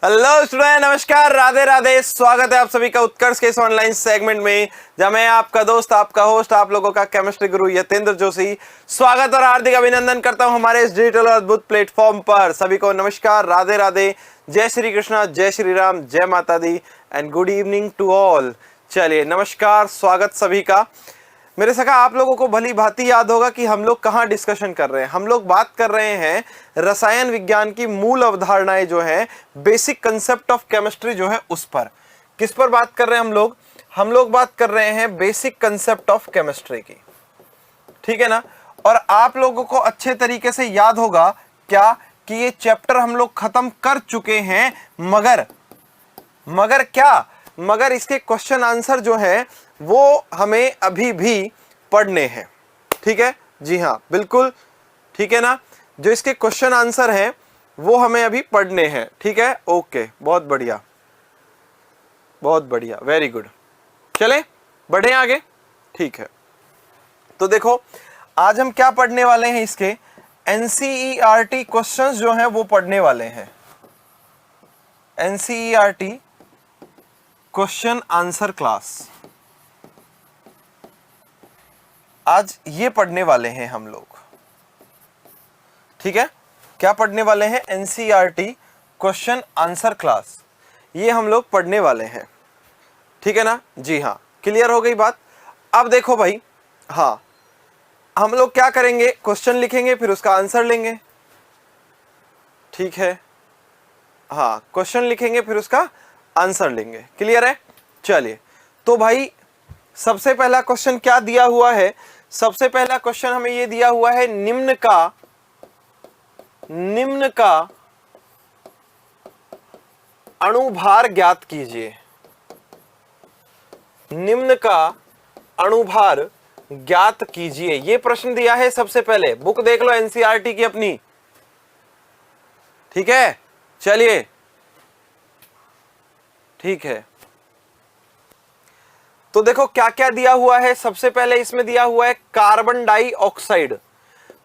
Hello student, नमस्कार, राधे राधे। स्वागत है आप सभी का उत्कर्ष के इस ऑनलाइन सेगमेंट में, जहां मैं आपका दोस्त, आपका होस्ट, आप लोगों का केमिस्ट्री गुरु यतेंद्र जोशी स्वागत और हार्दिक अभिनंदन करता हूं हमारे इस डिजिटल और अद्भुत प्लेटफॉर्म पर। सभी को नमस्कार, राधे राधे, जय श्री कृष्णा, जय श्री राम, जय माता दी and good evening to all. चलिए, नमस्कार, स्वागत सभी का। मेरे सखा, आप लोगों को भली भांति याद होगा कि हम लोग कहाँ डिस्कशन कर रहे हैं। हम लोग बात कर रहे हैं रसायन विज्ञान की मूल अवधारणाएं जो है, बेसिक कंसेप्ट ऑफ केमिस्ट्री जो है उस पर। किस पर बात कर रहे हैं हम लोग बात कर रहे हैं बेसिक कंसेप्ट ऑफ केमिस्ट्री की, ठीक है ना। और आप लोगों को अच्छे तरीके से याद होगा क्या कि ये चैप्टर हम लोग खत्म कर चुके हैं, मगर इसके क्वेश्चन आंसर जो है वो हमें अभी भी पढ़ने हैं, ठीक है। जी हाँ, बिल्कुल ठीक है ना। जो इसके क्वेश्चन आंसर हैं वो हमें अभी पढ़ने हैं, ठीक है। ओके, बहुत बढ़िया, बहुत बढ़िया, वेरी गुड। चले बढ़े आगे, ठीक है। तो देखो, आज हम क्या पढ़ने वाले हैं, इसके एनसीईआरटी क्वेश्चंस जो हैं वो पढ़ने वाले हैं। एनसीईआरटी क्वेश्चन आंसर क्लास आज ये पढ़ने वाले हैं हम लोग, ठीक है। क्या पढ़ने वाले हैं? एनसीईआरटी क्वेश्चन आंसर क्लास, ये हम लोग पढ़ने वाले हैं, ठीक है ना। जी हाँ, क्लियर हो गई बात। अब देखो भाई, हाँ, हम लोग क्या करेंगे, क्वेश्चन लिखेंगे फिर उसका आंसर लेंगे, ठीक है। हाँ, क्वेश्चन लिखेंगे फिर उसका आंसर लेंगे, क्लियर है। चलिए, तो भाई सबसे पहला क्वेश्चन क्या दिया हुआ है? सबसे पहला क्वेश्चन हमें ये दिया हुआ है, निम्न का अणुभार ज्ञात कीजिए। निम्न का अणुभार ज्ञात कीजिए, ये प्रश्न दिया है सबसे पहले। बुक देख लो एनसीईआरटी की अपनी, ठीक है। चलिए, ठीक है। तो देखो क्या क्या दिया हुआ है। सबसे पहले इसमें दिया हुआ है कार्बन डाइऑक्साइड,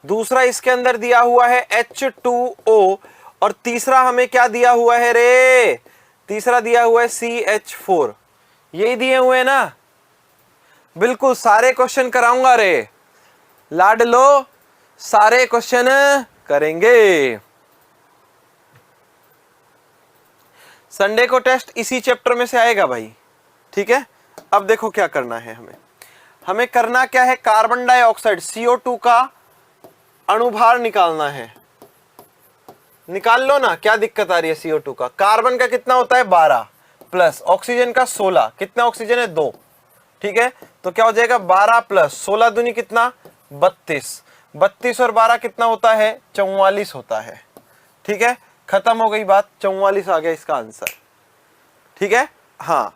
दूसरा इसके अंदर दिया हुआ है H2O, और तीसरा हमें क्या दिया हुआ है रे? तीसरा दिया हुआ है CH4। यही दिए हुए हैं ना? बिल्कुल, सारे क्वेश्चन कराऊंगा रे, लाड लो, सारे क्वेश्चन करेंगे। संडे को टेस्ट इसी चैप्टर में से आएगा भाई, ठीक है। अब देखो क्या करना है हमें करना क्या है, कार्बन डाइऑक्साइड CO2 का अणुभार निकालना है। निकाल लो ना, क्या दिक्कत आ रही है। CO2 का, कार्बन का कितना होता है 12 प्लस ऑक्सीजन का 16, कितना ऑक्सीजन है 2, ठीक है। तो क्या हो जाएगा 12 प्लस 16 दूनी कितना 32, 32 और 12 कितना होता है 44 होता है, ठीक है। खत्म हो गई बात, 44 आ गया इसका आंसर, ठीक है। हाँ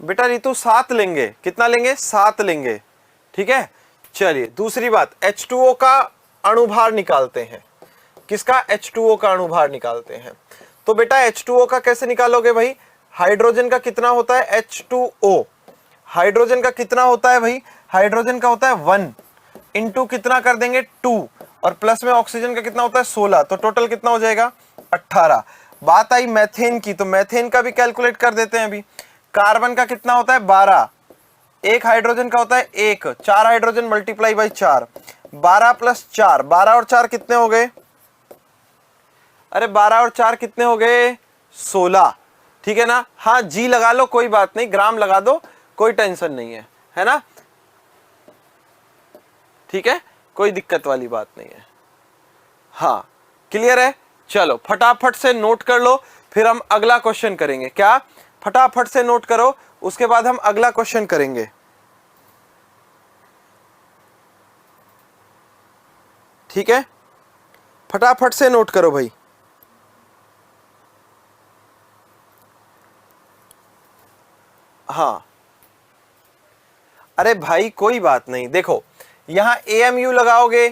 बेटा रितु 7 लेंगे, कितना लेंगे 7 लेंगे, ठीक है। चलिए, दूसरी बात, H2O का अणुभार निकालते हैं। किसका? H2O का अणुभार निकालते हैं। तो बेटा H2O का कैसे निकालोगे भाई? हाइड्रोजन का कितना होता है H2O, हाइड्रोजन का कितना होता है भाई? हाइड्रोजन का होता है 1 इंटू कितना कर देंगे 2, और प्लस में ऑक्सीजन का कितना होता है 16, तो टोटल कितना हो जाएगा 18। बात आई मैथेन की, तो मैथेन का भी कैलकुलेट कर देते हैं अभी। कार्बन का कितना होता है 12, एक हाइड्रोजन का होता है 1, 4 हाइड्रोजन मल्टीप्लाई बाई 4, 12 प्लस 4, 12 और 4 कितने हो गए? अरे 12 और 4 कितने हो गए 16, ठीक है ना। हाँ जी लगा लो, कोई बात नहीं, ग्राम लगा दो, कोई टेंशन नहीं है ना, ठीक है, कोई दिक्कत वाली बात नहीं है। हाँ, क्लियर है। चलो फटाफट से नोट कर लो, फिर हम अगला क्वेश्चन करेंगे। क्या? फटाफट से नोट करो, उसके बाद हम अगला क्वेश्चन करेंगे, ठीक है। फटाफट से नोट करो भाई। हाँ, अरे भाई कोई बात नहीं, देखो यहां AMU लगाओगे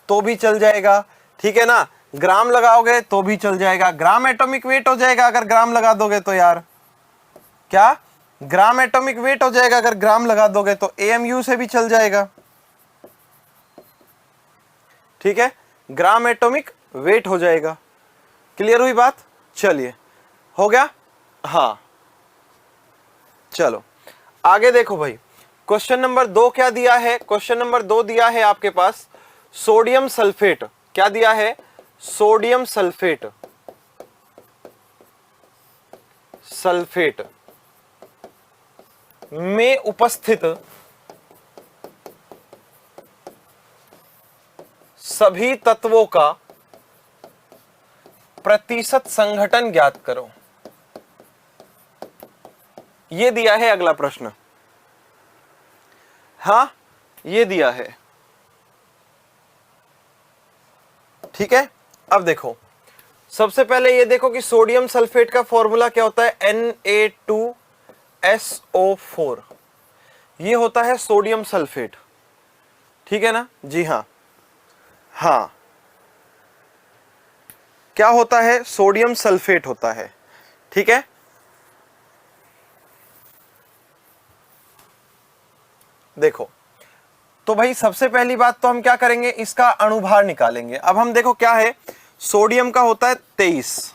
तो भी चल जाएगा, ठीक है ना। ग्राम लगाओगे तो भी चल जाएगा, ग्राम एटॉमिक वेट हो जाएगा अगर ग्राम लगा दोगे तो यार। क्या? ग्राम एटॉमिक वेट हो जाएगा अगर ग्राम लगा दोगे तो, AMU से भी चल जाएगा, ठीक है। ग्राम एटॉमिक वेट हो जाएगा, क्लियर हुई बात? चलिए, हो गया? हाँ, चलो आगे देखो भाई, क्वेश्चन नंबर 2 क्या दिया है? क्वेश्चन नंबर 2 दिया है आपके पास सोडियम सल्फेट। क्या दिया है? Sodium sulphate. सल्फेट में उपस्थित सभी तत्वों का प्रतिशत संघटन ज्ञात करो। ये दिया है अगला प्रश्न। हाँ, ये दिया है। ठीक है, अब देखो, सबसे पहले ये देखो कि सोडियम सल्फेट का फॉर्मूला क्या होता है? Na2SO4। ये होता है सोडियम सल्फेट, ठीक है ना? जी हाँ, हाँ, क्या होता है? सोडियम सल्फेट होता है, ठीक है। देखो, तो भाई सबसे पहली बात तो हम क्या करेंगे, इसका अणुभार निकालेंगे। अब हम देखो क्या है, सोडियम का होता है 23,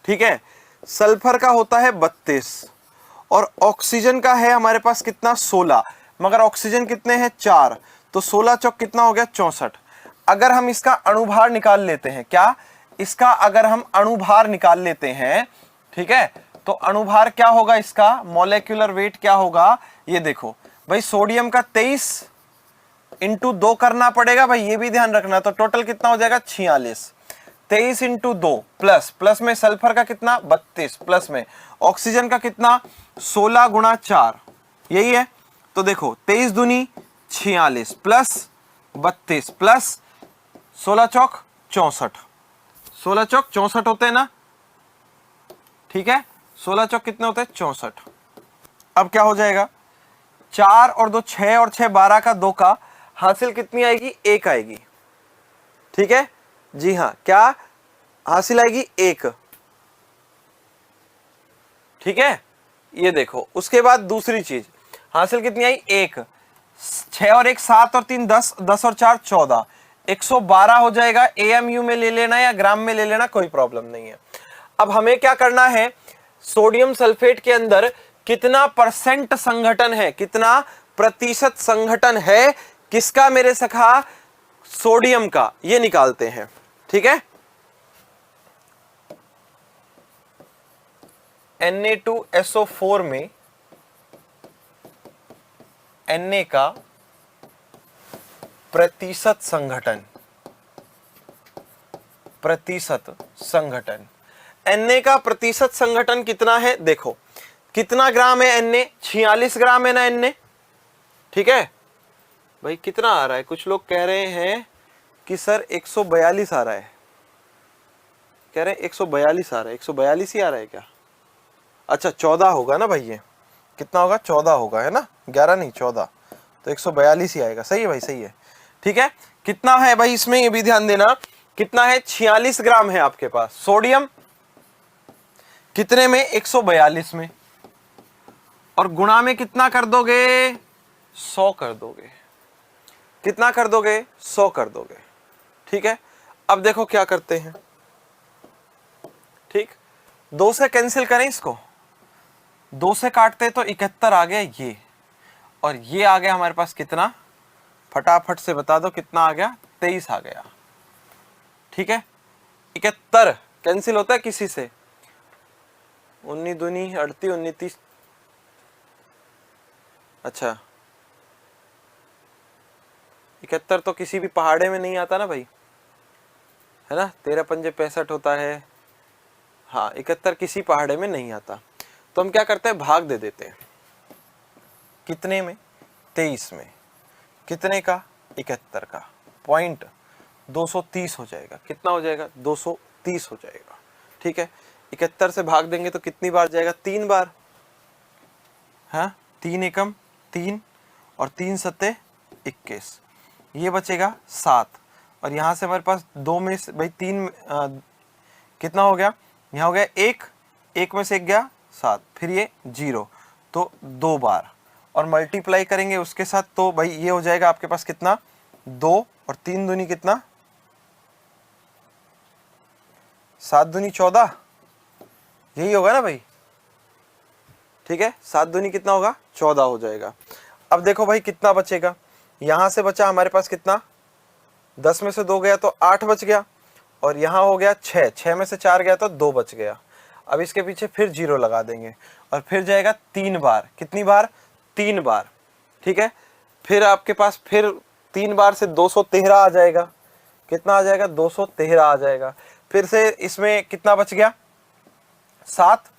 ठीक है, सल्फर का होता है 32 और ऑक्सीजन का है हमारे पास कितना? 16, मगर ऑक्सीजन कितने हैं? 4, तो 16 चौक कितना हो गया? 64। अगर हम इसका अणुभार निकाल लेते हैं, क्या इसका अगर हम अणुभार निकाल लेते हैं, ठीक है, तो अणुभार क्या होगा इसका? मॉलिक्यूलर वेट क्या होगा? ये देखो भाई, सोडियम का 23 इंटू 2 करना पड़ेगा भाई, ये भी ध्यान रखना। तो टोटल कितना हो जाएगा? 46। 23 इंटू 2 प्लस में सल्फर का कितना? 32, प्लस में ऑक्सीजन का कितना? 16 गुणा 4, यही है। तो देखो 23 दूनी 46 प्लस 32 प्लस 16 चौक 64, 16 चौक 64 होते हैं ना, ठीक है, 16 चौक कितने होते हैं? 64। अब क्या हो जाएगा? 4 और 2 6 और 6 12 का 2 का हासिल कितनी आएगी? 1 आएगी, ठीक है। जी हाँ, क्या हासिल आएगी? 1, ठीक है। ये देखो, उसके बाद दूसरी चीज हासिल कितनी आई? 1, 6 और 1 7 और 3 10, 10 और 4 14, 112 हो जाएगा। AMU में ले लेना या ग्राम में ले लेना, कोई प्रॉब्लम नहीं है। अब हमें क्या करना है, सोडियम सल्फेट के अंदर कितना परसेंट संघटन है, कितना प्रतिशत संघटन है, किसका मेरे सखा? सोडियम का, ये निकालते हैं, ठीक है। Na2SO4 में Na का प्रतिशत संघटन, प्रतिशत संघटन, Na का प्रतिशत संघटन कितना है? देखो कितना ग्राम है Na? 46 ग्राम है ना Na, ठीक है भाई। कितना आ रहा है? कुछ लोग कह रहे हैं कि सर 142 आ रहा है, कह रहे हैं 142 आ रहा है। 142 ही आ रहा है क्या? अच्छा 14 होगा ना भाई, ये कितना होगा? 14 होगा, है ना, 11 नहीं 14, तो 142 ही आएगा। सही है भाई, सही है, ठीक है। कितना है भाई इसमें, ये भी ध्यान देना, कितना है? 46 ग्राम है आपके पास सोडियम, कितने में? 142 में, और गुणा में कितना कर दोगे? 100 कर दोगे। कितना कर दोगे? 100 कर दोगे, ठीक है। अब देखो क्या करते हैं, ठीक, 2 से कैंसिल करें इसको, 2 से काटते तो 71 आ गया ये, और ये आ गया हमारे पास कितना? फटाफट से बता दो कितना आ गया? 23 आ गया, ठीक है। 71 कैंसिल होता है किसी से? 19 दूनी 38, 19 30, अच्छा 71 तो किसी भी पहाड़े में नहीं आता ना भाई, है ना। 13 पंजे 65 होता है, हाँ 71 किसी पहाड़े में नहीं आता। तो हम क्या करते हैं, भाग दे देते हैं, कितने में? 23 में, कितने का? 71 का, पॉइंट 230 हो जाएगा। कितना हो जाएगा? 230 हो जाएगा, ठीक है। 71 से भाग देंगे तो कितनी बार जाएगा? 3 बार, हाँ 3 एकम 3 और 3 सत्ते 21, ये बचेगा 7, और यहां से हमारे पास 2 में से भाई 3 कितना हो गया? यहाँ हो गया 1 में से 1 गया 7, फिर ये 0, तो 2 बार, और मल्टीप्लाई करेंगे उसके साथ, तो भाई ये हो जाएगा आपके पास कितना? 2 और 3 दूनी कितना? 7 दूनी 14, यही होगा ना भाई, ठीक है। 7 दूनी कितना होगा, 14 हो जाएगा। अब देखो भाई कितना बचेगा, यहां से बचा हमारे पास कितना, 10 में से 2 गया तो 8 बच गया, और यहां हो गया 6, 6 में से 4 गया तो 2 बच गया। अब इसके पीछे फिर 0 लगा देंगे और फिर जाएगा 3 बार, कितनी बार, 3 बार, ठीक है। फिर आपके पास फिर 3 बार से 213 आ जाएगा, कितना आ जाएगा, 213 आ जाएगा। फिर से इसमें कितना बच गया, 7,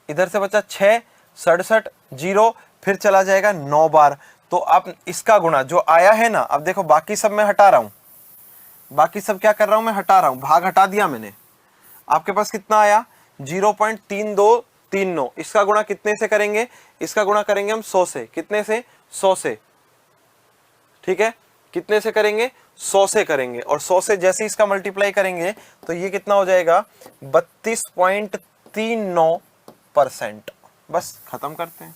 इधर से बचा 6, 67, 0, फिर चला जाएगा 9 बार। तो अब इसका गुणा जो आया है ना, अब देखो बाकी सब मैं हटा रहा हूं, बाकी सब क्या कर रहा हूं मैं, हटा रहा हूं, भाग हटा दिया मैंने। आपके पास कितना आया, 0.3239। इसका गुणा कितने से करेंगे, इसका गुणा करेंगे हम 100 से, कितने से, 100 से, ठीक है। कितने से करेंगे, 100 से करेंगे, और 100 से जैसे इसका मल्टीप्लाई करेंगे तो ये कितना हो जाएगा, 32.39%। बस खत्म करते हैं।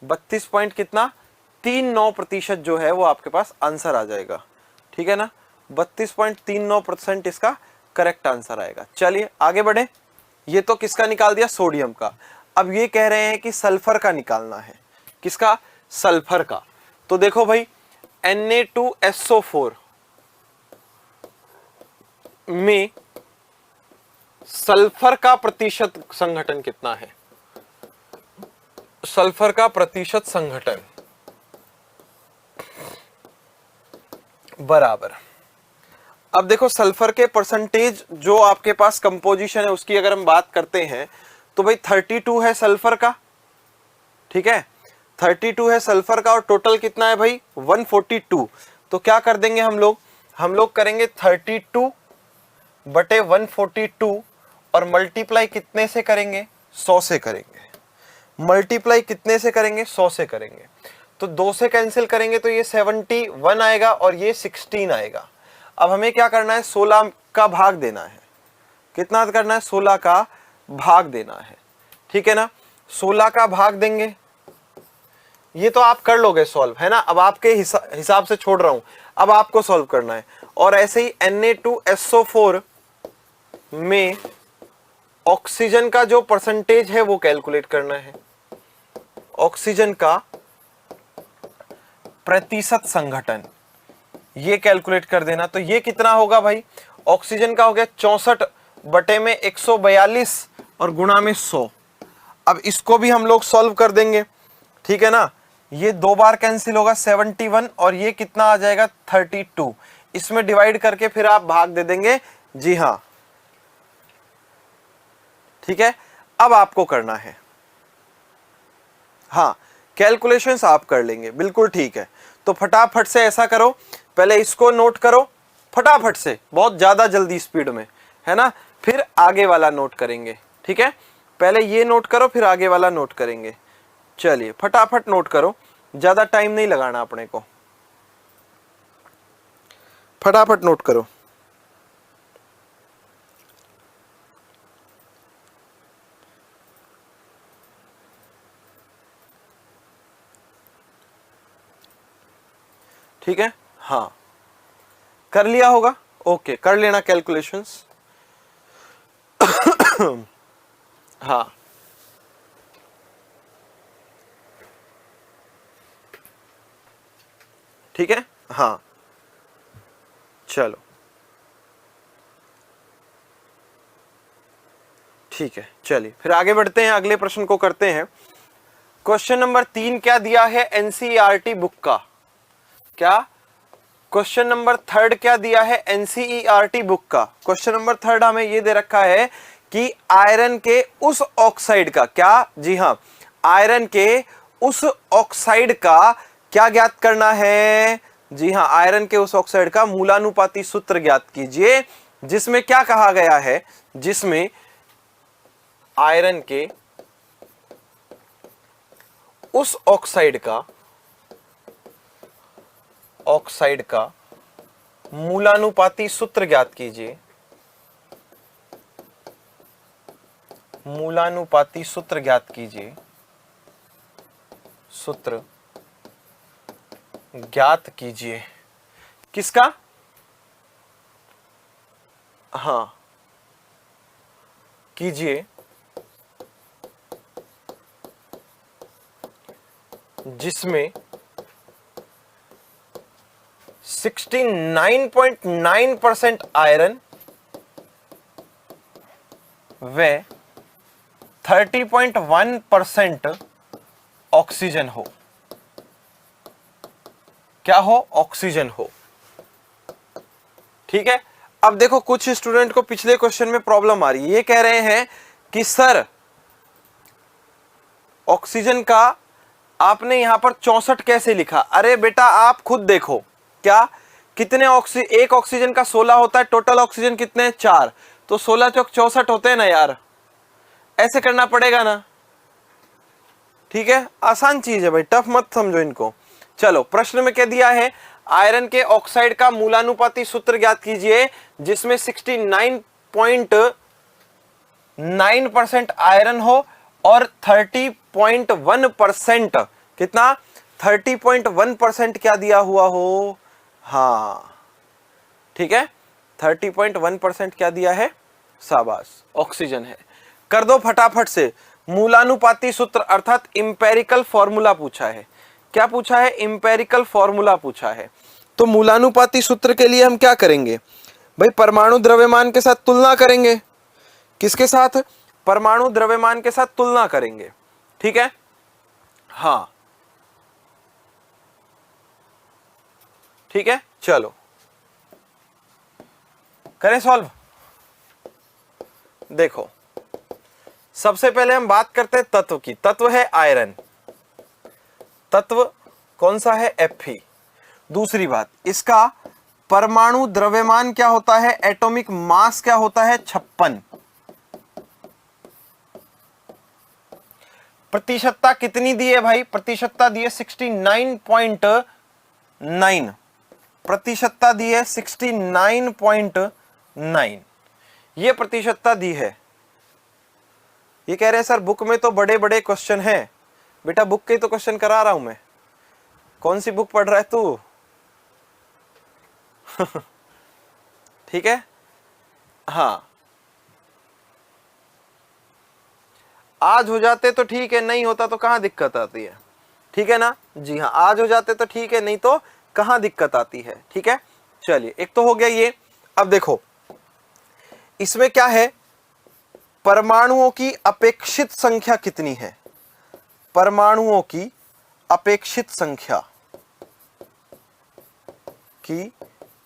32 पॉइंट कितना, 39% जो है वो आपके पास आंसर आ जाएगा, ठीक है ना। 32.39% इसका करेक्ट आंसर आएगा। चलिए आगे बढ़े। ये तो किसका निकाल दिया, सोडियम का। अब ये कह रहे हैं कि सल्फर का निकालना है, किसका, सल्फर का। तो देखो भाई Na2SO4 में सल्फर का प्रतिशत संघटन कितना है, सल्फर का प्रतिशत संघटन बराबर, अब देखो सल्फर के परसेंटेज जो आपके पास कंपोजिशन है उसकी अगर हम बात करते हैं तो भाई 32 है सल्फर का, ठीक है, 32 है सल्फर का, और टोटल कितना है भाई 142। तो क्या कर देंगे हम लोग करेंगे 32 बटे 142 और मल्टीप्लाई कितने से करेंगे, 100 से करेंगे। मल्टीप्लाई कितने से करेंगे, 100 से करेंगे। तो 2 से कैंसिल करेंगे तो ये 71 आएगा और ये 16 आएगा। अब हमें क्या करना है, 16 का भाग देना है। कितना करना है, 16 का भाग देना है, ठीक है ना। 16 का भाग देंगे, ये तो आप कर लोगे सॉल्व, है ना। अब आपके हिसाब से छोड़ रहा हूं, अब आपको सॉल्व करना है। और ऐसे ही Na2SO4 में ऑक्सीजन का जो परसेंटेज है वो कैलकुलेट करना है, ऑक्सीजन का प्रतिशत संघटन, ये कैलकुलेट कर देना। तो ये कितना होगा भाई, ऑक्सीजन का हो गया 64 बटे में 142 और गुणा में 100। अब इसको भी हम लोग सॉल्व कर देंगे, ठीक है ना। ये 2 बार कैंसिल होगा 71 और ये कितना आ जाएगा 32। इसमें डिवाइड करके फिर आप भाग दे देंगे, जी हां, ठीक है। अब आपको करना है, हाँ कैलकुलेशंस आप कर लेंगे, बिल्कुल ठीक है। तो फटाफट से ऐसा करो, पहले इसको नोट करो फटाफट से, बहुत ज्यादा जल्दी स्पीड में, है ना, फिर आगे वाला नोट करेंगे, ठीक है। पहले ये नोट करो फिर आगे वाला नोट करेंगे। चलिए फटाफट नोट करो, ज्यादा टाइम नहीं लगाना अपने को, फटाफट नोट करो। ठीक है, हाँ कर लिया होगा, ओके कर लेना कैलकुलेशंस। हाँ ठीक है, हाँ चलो ठीक है। चलिए फिर आगे बढ़ते हैं, अगले प्रश्न को करते हैं। क्वेश्चन नंबर 3 क्या दिया है एनसीईआरटी बुक का, क्या क्वेश्चन नंबर 3 क्या दिया है एनसीईआरटी बुक का। क्वेश्चन नंबर 3 हमें ये दे रखा है कि आयरन के उस ऑक्साइड का, क्या, जी हां, आयरन के उस ऑक्साइड का क्या ज्ञात करना है, जी हां, आयरन के उस ऑक्साइड का मूलानुपाती सूत्र ज्ञात कीजिए, जिसमें क्या कहा गया है, जिसमें आयरन के उस ऑक्साइड का मूलानुपाती सूत्र ज्ञात कीजिए, मूलानुपाती सूत्र ज्ञात कीजिए, सूत्र ज्ञात कीजिए, किसका, हाँ कीजिए जिसमें 69.9% आयरन व 30.1% ऑक्सीजन हो। क्या हो? ऑक्सीजन हो। ठीक है। अब देखो कुछ स्टूडेंट को पिछले क्वेश्चन में प्रॉब्लम आ रही है, ये कह रहे हैं कि सर ऑक्सीजन का आपने यहां पर 64 कैसे लिखा? अरे बेटा आप खुद देखो, क्या कितने एक ऑक्सीजन का 16 होता है, टोटल ऑक्सीजन कितने हैं? 4, तो 16 चौक 64 होते हैं ना यार, ऐसे करना पड़ेगा ना। ठीक है, आसान चीज है भाई, टफ मत समझो इनको। चलो प्रश्न में क्या दिया है? आयरन के ऑक्साइड का मूलानुपाती सूत्र ज्ञात कीजिए जिसमें 69.9% आयरन हो और 30.1% कितना? 30.1% क्या दिया हुआ हो? हाँ ठीक है, 30.1% क्या दिया है? शाबाश, ऑक्सीजन है। कर दो फटाफट से। मूलानुपाती सूत्र अर्थात इंपेरिकल फॉर्मूला पूछा है। क्या पूछा है? इंपेरिकल फॉर्मूला पूछा है। तो मूलानुपाती सूत्र के लिए हम क्या करेंगे भाई? परमाणु द्रव्यमान के साथ तुलना करेंगे। किसके साथ? परमाणु द्रव्यमान के साथ तुलना करेंगे। ठीक है, हाँ ठीक है, चलो करें सॉल्व। देखो सबसे पहले हम बात करते हैं तत्व की। तत्व है आयरन, तत्व कौन सा है? Fe। दूसरी बात, इसका परमाणु द्रव्यमान क्या होता है? एटॉमिक मास क्या होता है? 56। प्रतिशतता कितनी दी है भाई? प्रतिशतता दी है 69.9। प्रतिशतता दी है 69.9, ये प्रतिशतता दी है। ये कह रहे हैं सर बुक में तो बड़े बड़े क्वेश्चन हैं। बेटा बुक के तो क्वेश्चन करा रहा हूं मैं। कौन सी बुक पढ़ रहा है तू? ठीक है, हाँ आज हो जाते तो ठीक है, नहीं होता तो कहां दिक्कत आती है। ठीक है ना जी हाँ, आज हो जाते तो ठीक है, नहीं तो कहां दिक्कत आती है। ठीक है, चलिए एक तो हो गया ये। अब देखो इसमें क्या है? परमाणुओं की अपेक्षित संख्या कितनी है? परमाणुओं की अपेक्षित संख्या की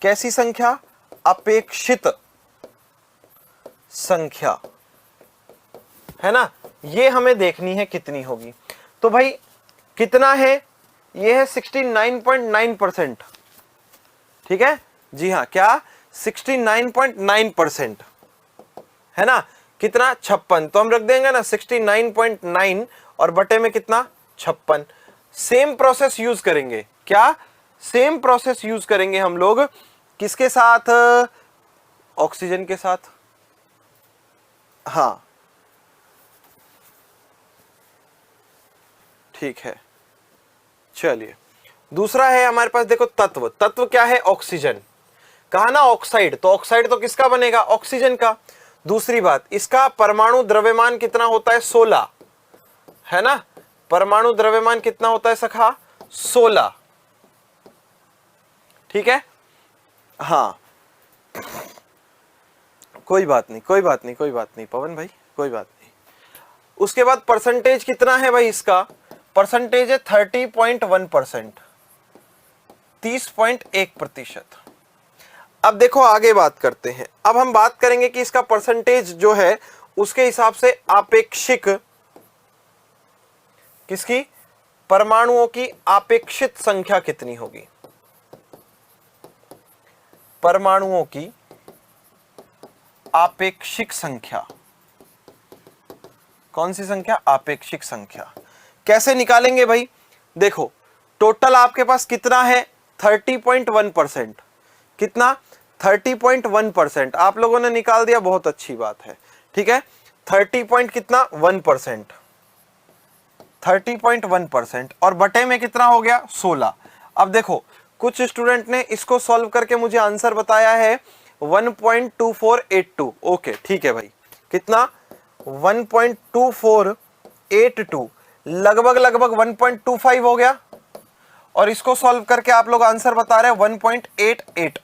कैसी संख्या? अपेक्षित संख्या है ना, ये हमें देखनी है कितनी होगी। तो भाई कितना है? ये है 69.9%। ठीक है जी हाँ, क्या? 69.9% है ना। कितना? 56। तो हम रख देंगे ना 69.9 और बटे में कितना? 56। सेम प्रोसेस यूज करेंगे। क्या? सेम प्रोसेस यूज करेंगे हम लोग। किसके साथ? ऑक्सीजन के साथ। हाँ ठीक है, चलिए दूसरा है हमारे पास। देखो तत्व, तत्व क्या है? ऑक्सीजन। कहा ना ऑक्साइड, तो ऑक्साइड तो किसका बनेगा? ऑक्सीजन का। दूसरी बात, इसका परमाणु द्रव्यमान कितना होता है? 16 है ना। परमाणु द्रव्यमान कितना होता है सखा? 16। ठीक है, हाँ कोई बात नहीं, कोई बात नहीं, कोई बात नहीं पवन भाई, कोई बात नहीं। उसके बाद परसेंटेज कितना है भाई इसका? परसेंटेज है 30.1%, 30.1%। अब देखो आगे बात करते हैं। अब हम बात करेंगे कि इसका परसेंटेज जो है उसके हिसाब से आपेक्षिक, किसकी? परमाणुओं की आपेक्षित संख्या कितनी होगी? परमाणुओं की आपेक्षिक संख्या। कौन सी संख्या? आपेक्षिक संख्या। कैसे निकालेंगे भाई? देखो टोटल आपके पास कितना है? 30.1%। कितना? 30.1%। आप लोगों ने निकाल दिया, बहुत अच्छी बात है। ठीक है, 30.1%, 30.1% और बटे में कितना हो गया? 16। अब देखो कुछ स्टूडेंट ने इसको सॉल्व करके मुझे आंसर बताया है 1.2482। ओके ठीक है भाई, कितना? 1.2482 लगभग 1.25 हो गया, और इसको सॉल्व करके आप लोग आंसर बता रहे हैं 1.88।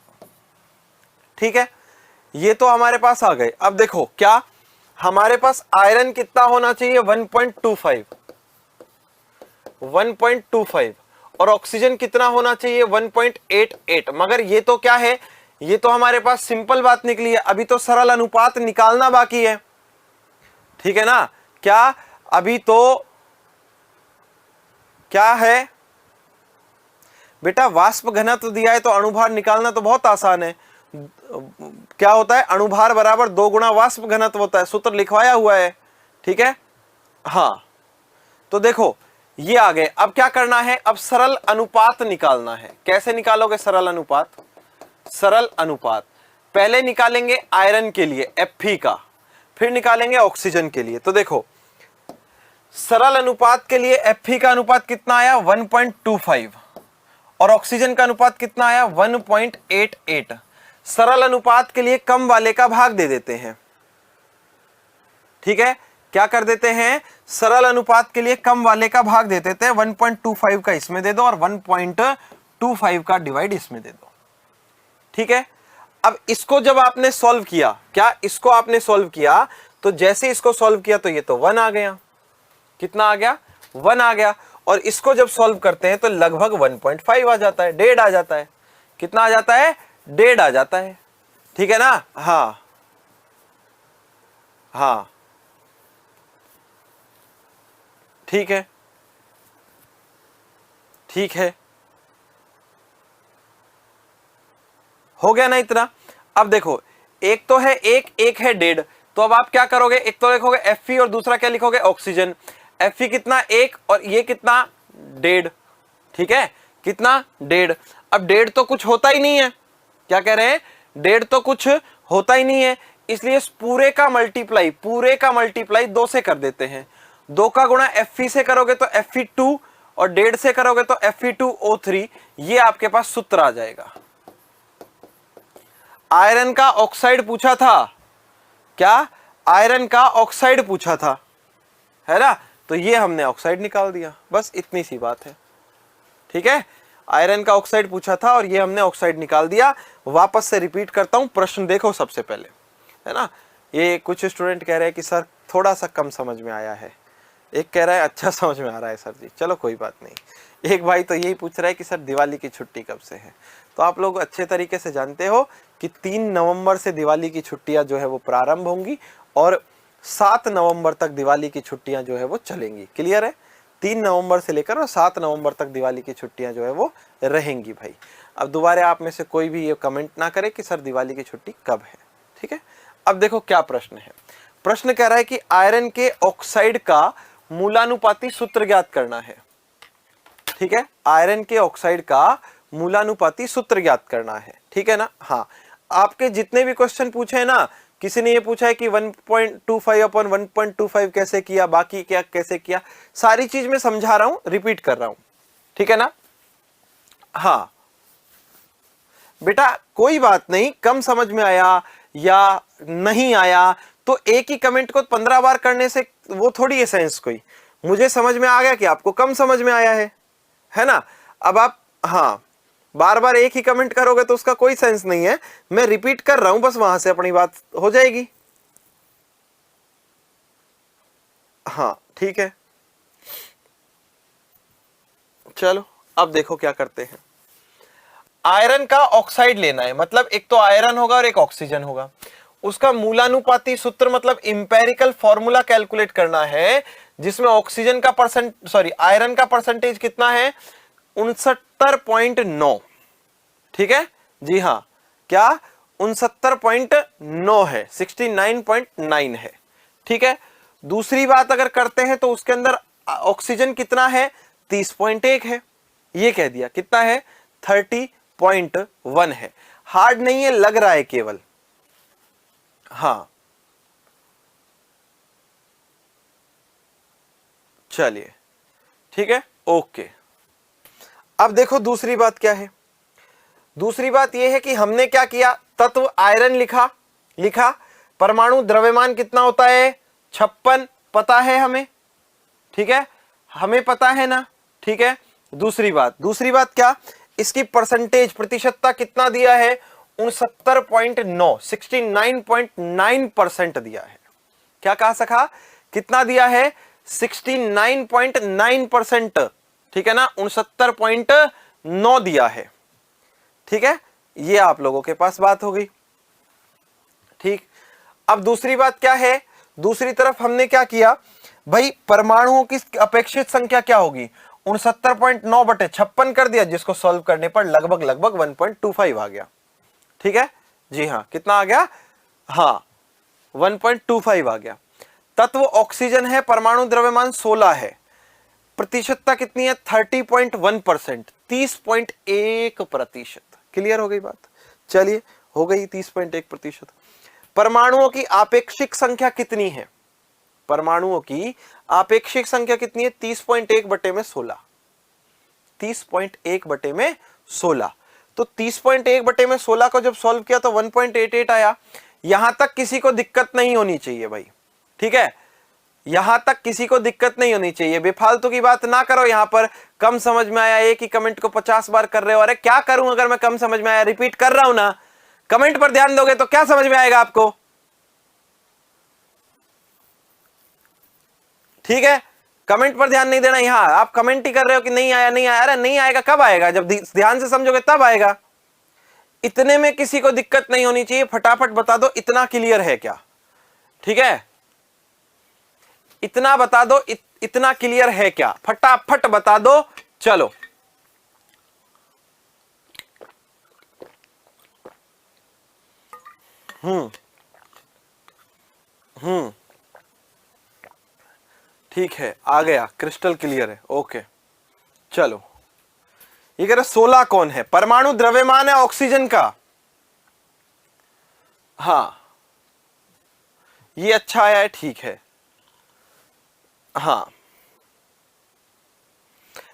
ठीक है, ये तो हमारे पास आ गए। अब देखो क्या हमारे पास आयरन कितना होना चाहिए, 1.25 और ऑक्सीजन कितना होना चाहिए, 1.88। मगर ये तो क्या है, ये तो हमारे पास सिंपल बात निकली है, अभी तो सरल अनुपात निकालना बाकी है। ठीक है ना, क्या अभी तो क्या है बेटा, वाष्प घनत्व दिया है तो अणुभार निकालना तो बहुत आसान है। क्या होता है, अणुभार बराबर 2 गुना वाष्प घनत्व होता है, सूत्र लिखवाया हुआ है। ठीक है, हाँ तो देखो ये आ गए। अब क्या करना है, अब सरल अनुपात निकालना है। कैसे निकालोगे सरल अनुपात? सरल अनुपात पहले निकालेंगे आयरन के लिए Fe का, फिर निकालेंगे ऑक्सीजन के लिए। तो देखो सरल अनुपात के लिए Fe का अनुपात कितना आया, 1.25, और ऑक्सीजन का अनुपात कितना आया, 1.88। सरल अनुपात के लिए कम वाले का भाग दे देते हैं। ठीक है, क्या कर देते हैं, सरल अनुपात के लिए कम वाले का भाग दे देते हैं। 1.25 का इसमें दे दो और 1.25 का डिवाइड इसमें दे दो। ठीक है, अब इसको जब आपने सॉल्व किया, क्या इसको आपने सॉल्व किया, तो जैसे इसको सॉल्व किया तो ये तो 1 आ गया। कितना आ गया, 1 आ गया। और इसको जब सॉल्व करते हैं तो लगभग 1.5 आ जाता है, 1.5 आ जाता है। कितना आ जाता है, 1.5 आ जाता है। ठीक है ना, हाँ हाँ ठीक है, ठीक है, हो गया ना इतना। अब देखो एक तो है एक है 1.5, तो अब आप क्या करोगे, एक तो लिखोगे Fe और दूसरा क्या लिखोगे, ऑक्सीजन। Fe कितना 1 और ये कितना 1.5। ठीक है, कितना 1.5। अब 1.5 तो कुछ होता ही नहीं है, क्या कह रहे हैं, 1.5 तो कुछ होता ही नहीं है, इसलिए पूरे का मल्टीप्लाई 2 से कर देते हैं। 2 का गुणा Fe से करोगे तो Fe2 और 1.5 से करोगे तो Fe2O3। ये आपके पास सूत्र आ जाएगा। आयरन का ऑक्साइड पूछा था, क्या आयरन का ऑक्साइड पूछा था, है ना, तो ये हमने ऑक्साइड निकाल दिया, बस इतनी सी बात है। ठीक है, आयरन का ऑक्साइड पूछा था और ये हमने ऑक्साइड निकाल दिया। वापस से रिपीट करता हूं, प्रश्न देखो सबसे पहले, है ना। ये कुछ स्टूडेंट कह रहे हैं कि सर थोड़ा सा कम समझ में आया है, एक कह रहा है अच्छा समझ में आ रहा है सर जी, चलो कोई बात नहीं। एक भाई तो यही पूछ रहा है कि सर दिवाली की छुट्टी कब से है। तो आप लोग अच्छे तरीके से जानते हो कि 3 नवंबर से दिवाली की छुट्टियां जो है वो प्रारंभ होंगी और 7 नवंबर तक दिवाली की छुट्टियां जो है वो चलेंगी। क्लियर है, 3 नवंबर से लेकर और 7 नवंबर तक दिवाली की छुट्टियां जो है वो रहेंगी भाई। अब दोबारा आप में से कोई भी ये कमेंट ना करे कि सर दिवाली की छुट्टी कब है। ठीक है, अब देखो क्या प्रश्न है। प्रश्न कह रहा है कि आयरन के ऑक्साइड का मूलानुपाती सूत्र ज्ञात करना है। ठीक है, आयरन के ऑक्साइड का मूलानुपाती सूत्र ज्ञात करना है। ठीक है ना, हाँ आपके जितने भी क्वेश्चन पूछे हैं ना, किसी ने ये पूछा है कि 1.25 अपॉन 1.25 कैसे किया, बाकी क्या कैसे किया, सारी चीज मैं समझा रहा हूं, रिपीट कर रहा हूं। ठीक है ना, हाँ बेटा कोई बात नहीं, कम समझ में आया या नहीं आया तो एक ही कमेंट को 15 बार करने से वो थोड़ी है सेंस कोई। मुझे समझ में आ गया कि आपको कम समझ में आया है ना। अब आप हाँ बार बार एक ही कमेंट करोगे तो उसका कोई सेंस नहीं है। मैं रिपीट कर रहा हूं, बस वहां से अपनी बात हो जाएगी। हाँ ठीक है, चलो अब देखो क्या करते हैं। आयरन का ऑक्साइड लेना है, मतलब एक तो आयरन होगा और एक ऑक्सीजन होगा। उसका मूलानुपाती सूत्र मतलब इंपेरिकल फॉर्मूला कैलकुलेट करना है, जिसमें ऑक्सीजन का आयरन का परसेंटेज कितना है, 69.9। ठीक है जी, हाँ क्या 69.9 है, 69.9 है। ठीक है, दूसरी बात अगर करते हैं तो उसके अंदर ऑक्सीजन कितना है, 30.1 है। ये कह दिया कितना है, 30.1 है। हार्ड नहीं है, लग रहा है केवल। हाँ चलिए ठीक है, ओके। अब देखो दूसरी बात क्या है। दूसरी बात यह है कि हमने क्या किया, तत्व आयरन लिखा, परमाणु द्रव्यमान कितना होता है 56 पता है हमें, ठीक है, हमें पता है ना, ठीक है। दूसरी बात क्या, इसकी परसेंटेज प्रतिशतता कितना दिया है, 69.9, 69.9% दिया है। क्या कहा सखा, कितना दिया है, 69.9%, ठीक है ना, 69.9 दिया है, ठीक है। ये आप लोगों के पास बात हो गई, ठीक। अब दूसरी बात क्या है, दूसरी तरफ हमने क्या किया भाई, परमाणुओं की अपेक्षित संख्या क्या होगी, 69.9 बटे 56 कर दिया, जिसको सॉल्व करने पर लगभग 1.25 आ गया, ठीक है जी हाँ। कितना आ गया, हाँ 1.25 आ गया। तत्व ऑक्सीजन है, परमाणु द्रव्यमान 16 है, प्रतिशतता कितनी है 30.1%, 30.1%। क्लियर हो गई बात, चलिए हो गई 30.1%। परमाणुओं की आपेक्षिक संख्या कितनी है, परमाणुओं की आपेक्षिक संख्या कितनी है, 30.1 बटे में 16, 30.1 बटे में 16। तो 30.1 बटे में 16 को जब सॉल्व किया तो 1.88 आया। यहां तक किसी को दिक्कत नहीं होनी चाहिए भाई, ठीक है, यहां तक किसी को दिक्कत नहीं होनी चाहिए, बेफालतू की बात ना करो। यहां पर कम समझ में आया, एक ही कमेंट को 50 बार कर रहे हो, अरे क्या करूं अगर मैं कम समझ में आया, रिपीट कर रहा हूं ना, कमेंट पर ध्यान दोगे तो क्या समझ में आएगा आपको, ठीक है। कमेंट पर ध्यान नहीं देना, यहां आप कमेंट ही कर रहे हो कि नहीं आया नहीं आया, अरे नहीं आएगा, कब आएगा, जब ध्यान से समझोगे तब आएगा। इतने में किसी को दिक्कत नहीं होनी चाहिए, फटाफट बता दो इतना क्लियर है क्या, ठीक है, इतना बता दो, इतना क्लियर है क्या, फटाफट बता दो। चलो ठीक है, आ गया, क्रिस्टल क्लियर है, ओके। चलो ये कह रहे 16 कौन है, परमाणु द्रव्यमान है ऑक्सीजन का, हाँ ये अच्छा आया है, ठीक है। हाँ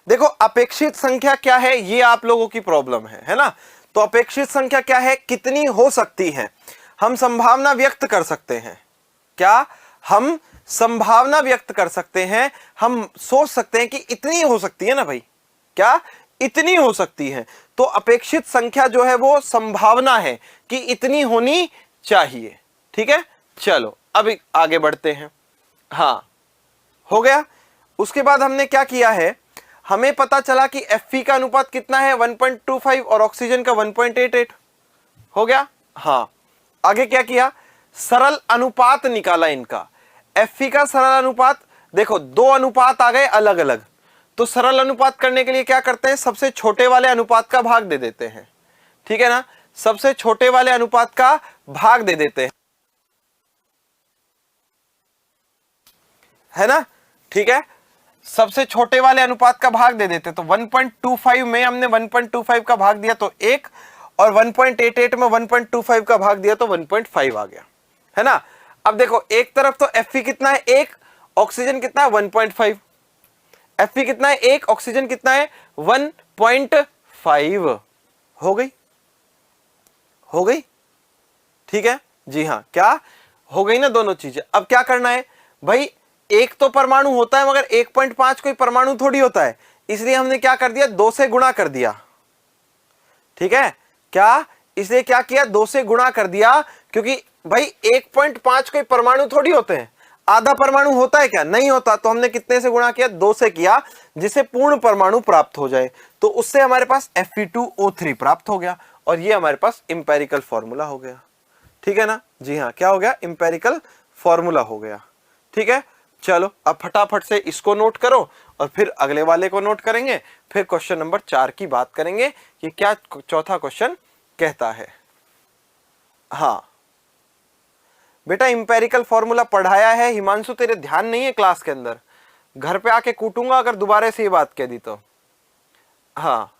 देखो अपेक्षित संख्या क्या है, ये आप लोगों की प्रॉब्लम है ना। तो अपेक्षित संख्या क्या है, कितनी हो सकती है, हम संभावना व्यक्त कर सकते हैं, क्या हम संभावना व्यक्त कर सकते हैं, हम सोच सकते हैं कि इतनी हो सकती है ना भाई, क्या इतनी हो सकती है। तो अपेक्षित संख्या जो है वो संभावना है कि इतनी होनी चाहिए, ठीक है। चलो अब आगे बढ़ते हैं, हाँ हो गया। उसके बाद हमने क्या किया है, हमें पता चला कि Fe का अनुपात कितना है 1.25 और ऑक्सीजन का 1.88 हो गया। हाँ आगे क्या किया, सरल अनुपात निकाला इनका। Fe का सरल अनुपात, देखो दो अनुपात आ गए अलग अलग, तो सरल अनुपात करने के लिए क्या करते हैं, सबसे छोटे वाले अनुपात का भाग दे देते हैं, ठीक है ना, सबसे छोटे वाले अनुपात का भाग दे देते हैं, है ना, ठीक है, सबसे छोटे वाले अनुपात का भाग दे देते। तो 1.25 में हमने 1.25 का भाग दिया तो 1, और 1.88 में 1.25 का भाग दिया तो 1.5 आ गया, है ना। अब देखो एक तरफ तो Fe कितना है 1, ऑक्सीजन कितना है 1.5, Fe कितना है 1, ऑक्सीजन कितना है 1.5, हो गई, हो गई, ठीक है जी हाँ, क्या हो गई ना दोनों चीजें। अब क्या करना है भाई, एक तो परमाणु होता है मगर 1.5 कोई परमाणु थोड़ी होता है, इसलिए हमने क्या कर दिया 2 से गुणा कर दिया, ठीक है, क्या इसलिए क्या किया 2 से गुणा कर दिया, क्योंकि भाई 1.5 कोई परमाणु थोड़ी होते हैं, आधा परमाणु होता है क्या, नहीं होता। तो हमने कितने से गुणा किया, 2 से किया, जिससे पूर्ण परमाणु प्राप्त हो जाए। तो उससे हमारे पास Fe2O3 प्राप्त हो गया, और ये हमारे पास इंपेरिकल फॉर्मूला हो गया, ठीक है ना जी हाँ, क्या हो गया, इंपेरिकल फॉर्मूला हो गया, ठीक है। चलो अब फटाफट से इसको नोट करो और फिर अगले वाले को नोट करेंगे, फिर क्वेश्चन नंबर 4 की बात करेंगे कि क्या चौथा क्वेश्चन कहता है। हाँ बेटा इंपेरिकल फॉर्मूला पढ़ाया है हिमांशु, तेरे ध्यान नहीं है क्लास के अंदर, घर पे आके कूटूंगा अगर दोबारा से ये बात कह दी तो। हाँ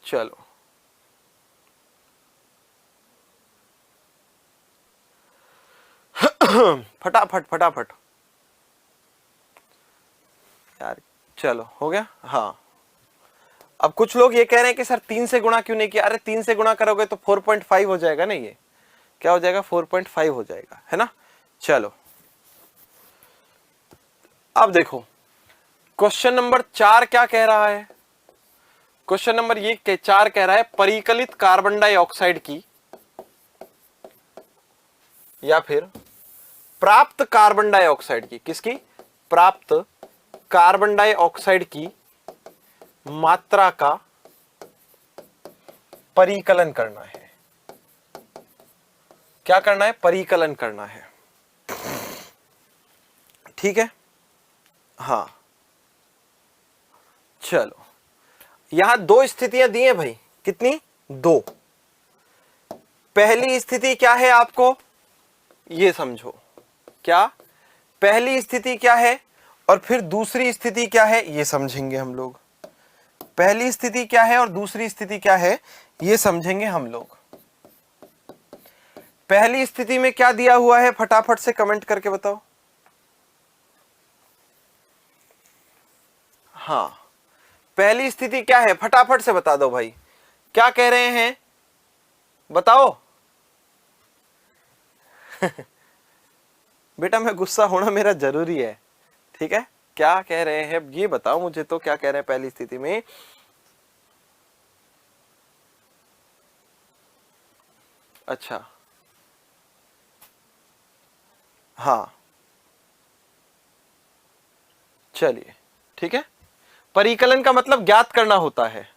चलो फटाफट फटाफट यार, चलो हो गया। हाँ अब कुछ लोग ये कह रहे हैं कि सर 3 से गुणा क्यों नहीं किया? अरे 3 से गुणा करोगे तो 4.5 हो जाएगा ना, ये क्या हो जाएगा? 4.5 हो जाएगा, है ना। चलो अब देखो क्वेश्चन नंबर 4 क्या कह रहा है। क्वेश्चन नंबर ये 4 कह रहा है परिकलित कार्बन डाइऑक्साइड की या फिर प्राप्त कार्बन डाइऑक्साइड की, किसकी? प्राप्त कार्बन डाइऑक्साइड की मात्रा का परिकलन करना है। क्या करना है? परिकलन करना है, ठीक है। हाँ चलो, यहां 2 स्थितियां दी हैं भाई, कितनी? 2। पहली स्थिति क्या है आपको ये समझो, क्या पहली स्थिति क्या है और फिर दूसरी स्थिति क्या है ये समझेंगे हम लोग। पहली स्थिति क्या है और दूसरी स्थिति क्या है ये समझेंगे हम लोग। पहली स्थिति में क्या दिया हुआ है फटाफट से कमेंट करके बताओ। हाँ पहली स्थिति क्या है फटाफट से बता दो भाई, क्या कह रहे हैं बताओ। बेटा मैं गुस्सा होना मेरा जरूरी है, ठीक है। क्या कह रहे हैं ये बताओ मुझे तो, क्या कह रहे हैं पहली स्थिति में? अच्छा हाँ चलिए ठीक है। परिकलन का मतलब ज्ञात करना होता है,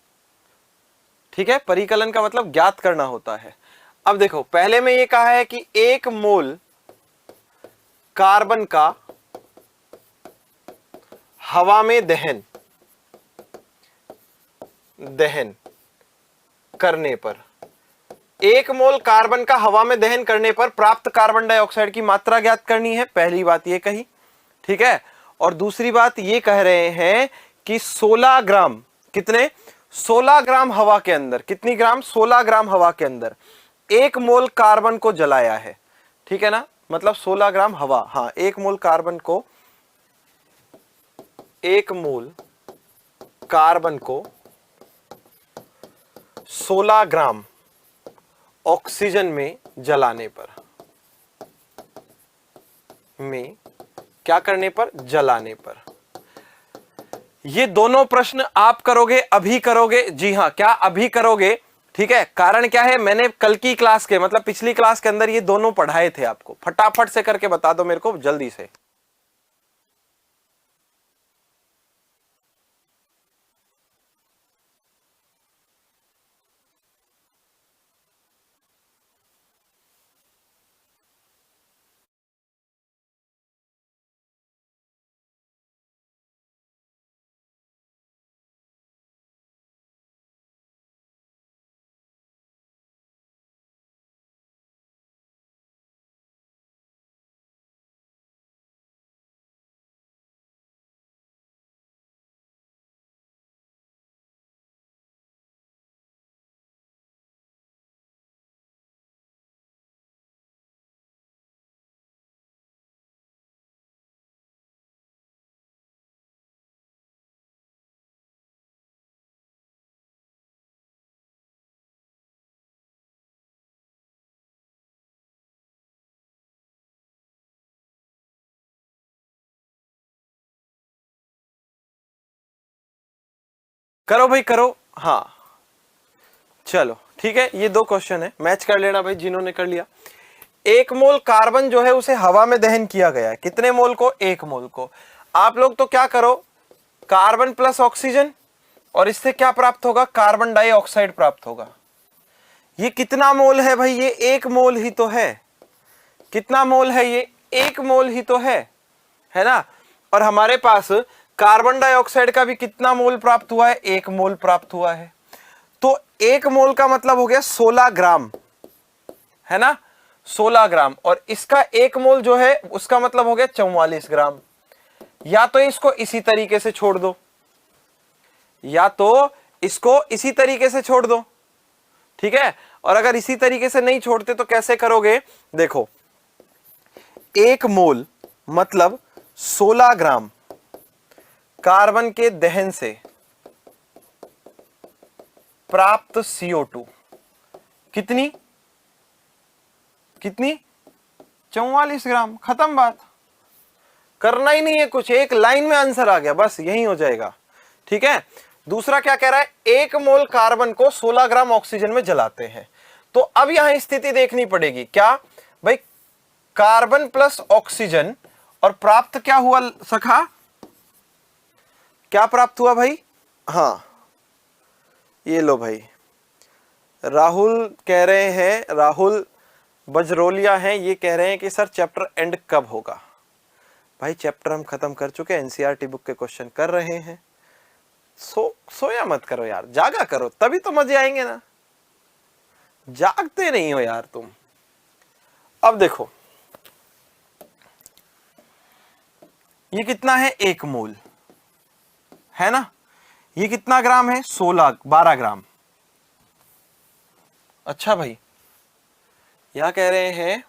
ठीक है। परिकलन का मतलब ज्ञात करना होता है। अब देखो पहले में ये कहा है कि 1 मोल कार्बन का हवा में दहन करने पर, 1 मोल कार्बन का हवा में दहन करने पर प्राप्त कार्बन डाइऑक्साइड की मात्रा ज्ञात करनी है। पहली बात ये कही, ठीक है। और दूसरी बात ये कह रहे हैं कि 16 ग्राम, कितने? 16 ग्राम हवा के अंदर, कितनी ग्राम? 16 ग्राम हवा के अंदर 1 मोल कार्बन को जलाया है, ठीक है ना। मतलब 16 ग्राम हवा, हाँ 1 मोल कार्बन को, 1 मोल कार्बन को 16 ग्राम ऑक्सीजन में जलाने पर, में क्या करने पर? जलाने पर। ये दोनों प्रश्न आप करोगे, अभी करोगे? जी हां, क्या अभी करोगे? ठीक है। कारण क्या है, मैंने कल की क्लास के मतलब पिछली क्लास के अंदर ये दोनों पढ़ाए थे आपको। फटाफट से करके बता दो मेरे को जल्दी से। करो भाई करो। हाँ चलो ठीक है, ये 2 क्वेश्चन है, मैच कर लेना भाई जिन्होंने कर लिया। 1 मोल कार्बन जो है उसे हवा में दहन किया गया है, कितने मोल को? 1 मोल को। आप लोग तो क्या करो, कार्बन प्लस ऑक्सीजन, और इससे क्या प्राप्त होगा? कार्बन डाइऑक्साइड प्राप्त होगा। ये कितना मोल है भाई? ये 1 मोल ही तो है। कितना मोल है ये? 1 मोल ही तो है ना। और हमारे पास कार्बन डाइऑक्साइड का भी कितना मोल प्राप्त हुआ है? 1 मोल प्राप्त हुआ है। तो 1 मोल का मतलब हो गया 16 ग्राम, है ना, 16 ग्राम। और इसका 1 मोल जो है उसका मतलब हो गया 44 ग्राम। या तो इसको इसी तरीके से छोड़ दो, या तो इसको इसी तरीके से छोड़ दो, ठीक है। और अगर इसी तरीके से नहीं छोड़ते तो कैसे करोगे? देखो 1 मोल मतलब 16 ग्राम कार्बन के दहन से प्राप्त CO2 कितनी 44 ग्राम। खत्म बात, करना ही नहीं है कुछ, एक लाइन में आंसर आ गया, बस यही हो जाएगा। ठीक है। दूसरा क्या कह रहा है, 1 मोल कार्बन को 16 ग्राम ऑक्सीजन में जलाते हैं। तो अब यहां स्थिति देखनी पड़ेगी, क्या भाई, कार्बन प्लस ऑक्सीजन, और प्राप्त क्या हुआ सखा, क्या प्राप्त हुआ भाई? हाँ, ये लो भाई, राहुल कह रहे हैं, राहुल बजरोलिया हैं, ये कह रहे हैं कि सर चैप्टर एंड कब होगा? भाई चैप्टर हम खत्म कर चुके हैं, एनसीईआरटी बुक के क्वेश्चन कर रहे हैं। सोया मत करो यार, जागा करो, तभी तो मजे आएंगे ना। जागते नहीं हो यार तुम। अब देखो ये कितना है, 1 मोल है ना, ये कितना ग्राम है, 12 ग्राम। अच्छा भाई, यहां कह रहे हैं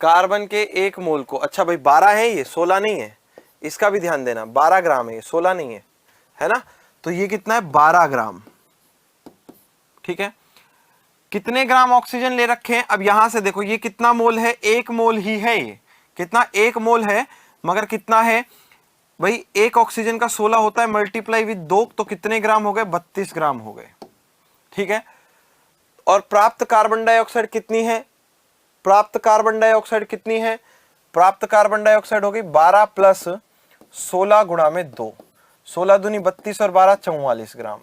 कार्बन के 1 मोल को, अच्छा भाई 12 है ये, 16 नहीं है, इसका भी ध्यान देना, 12 ग्राम है ये, 16 नहीं है, है ना। तो ये कितना है, 12 ग्राम। ठीक है, कितने ग्राम ऑक्सीजन ले रखे हैं? अब यहां से देखो ये कितना मोल है, 1 मोल ही है, ये कितना, 1 मोल है, मगर कितना है भाई, 1 ऑक्सीजन का 16 होता है, मल्टीप्लाई विद 2, तो कितने ग्राम हो गए, 32 ग्राम हो गए। ठीक है, और प्राप्त कार्बन डाइऑक्साइड कितनी है, प्राप्त कार्बन डाइऑक्साइड कितनी है, प्राप्त कार्बन डाइऑक्साइड होगी 12 प्लस 16 गुणा में 2, 16 दूनी 32 और 12 44 ग्राम।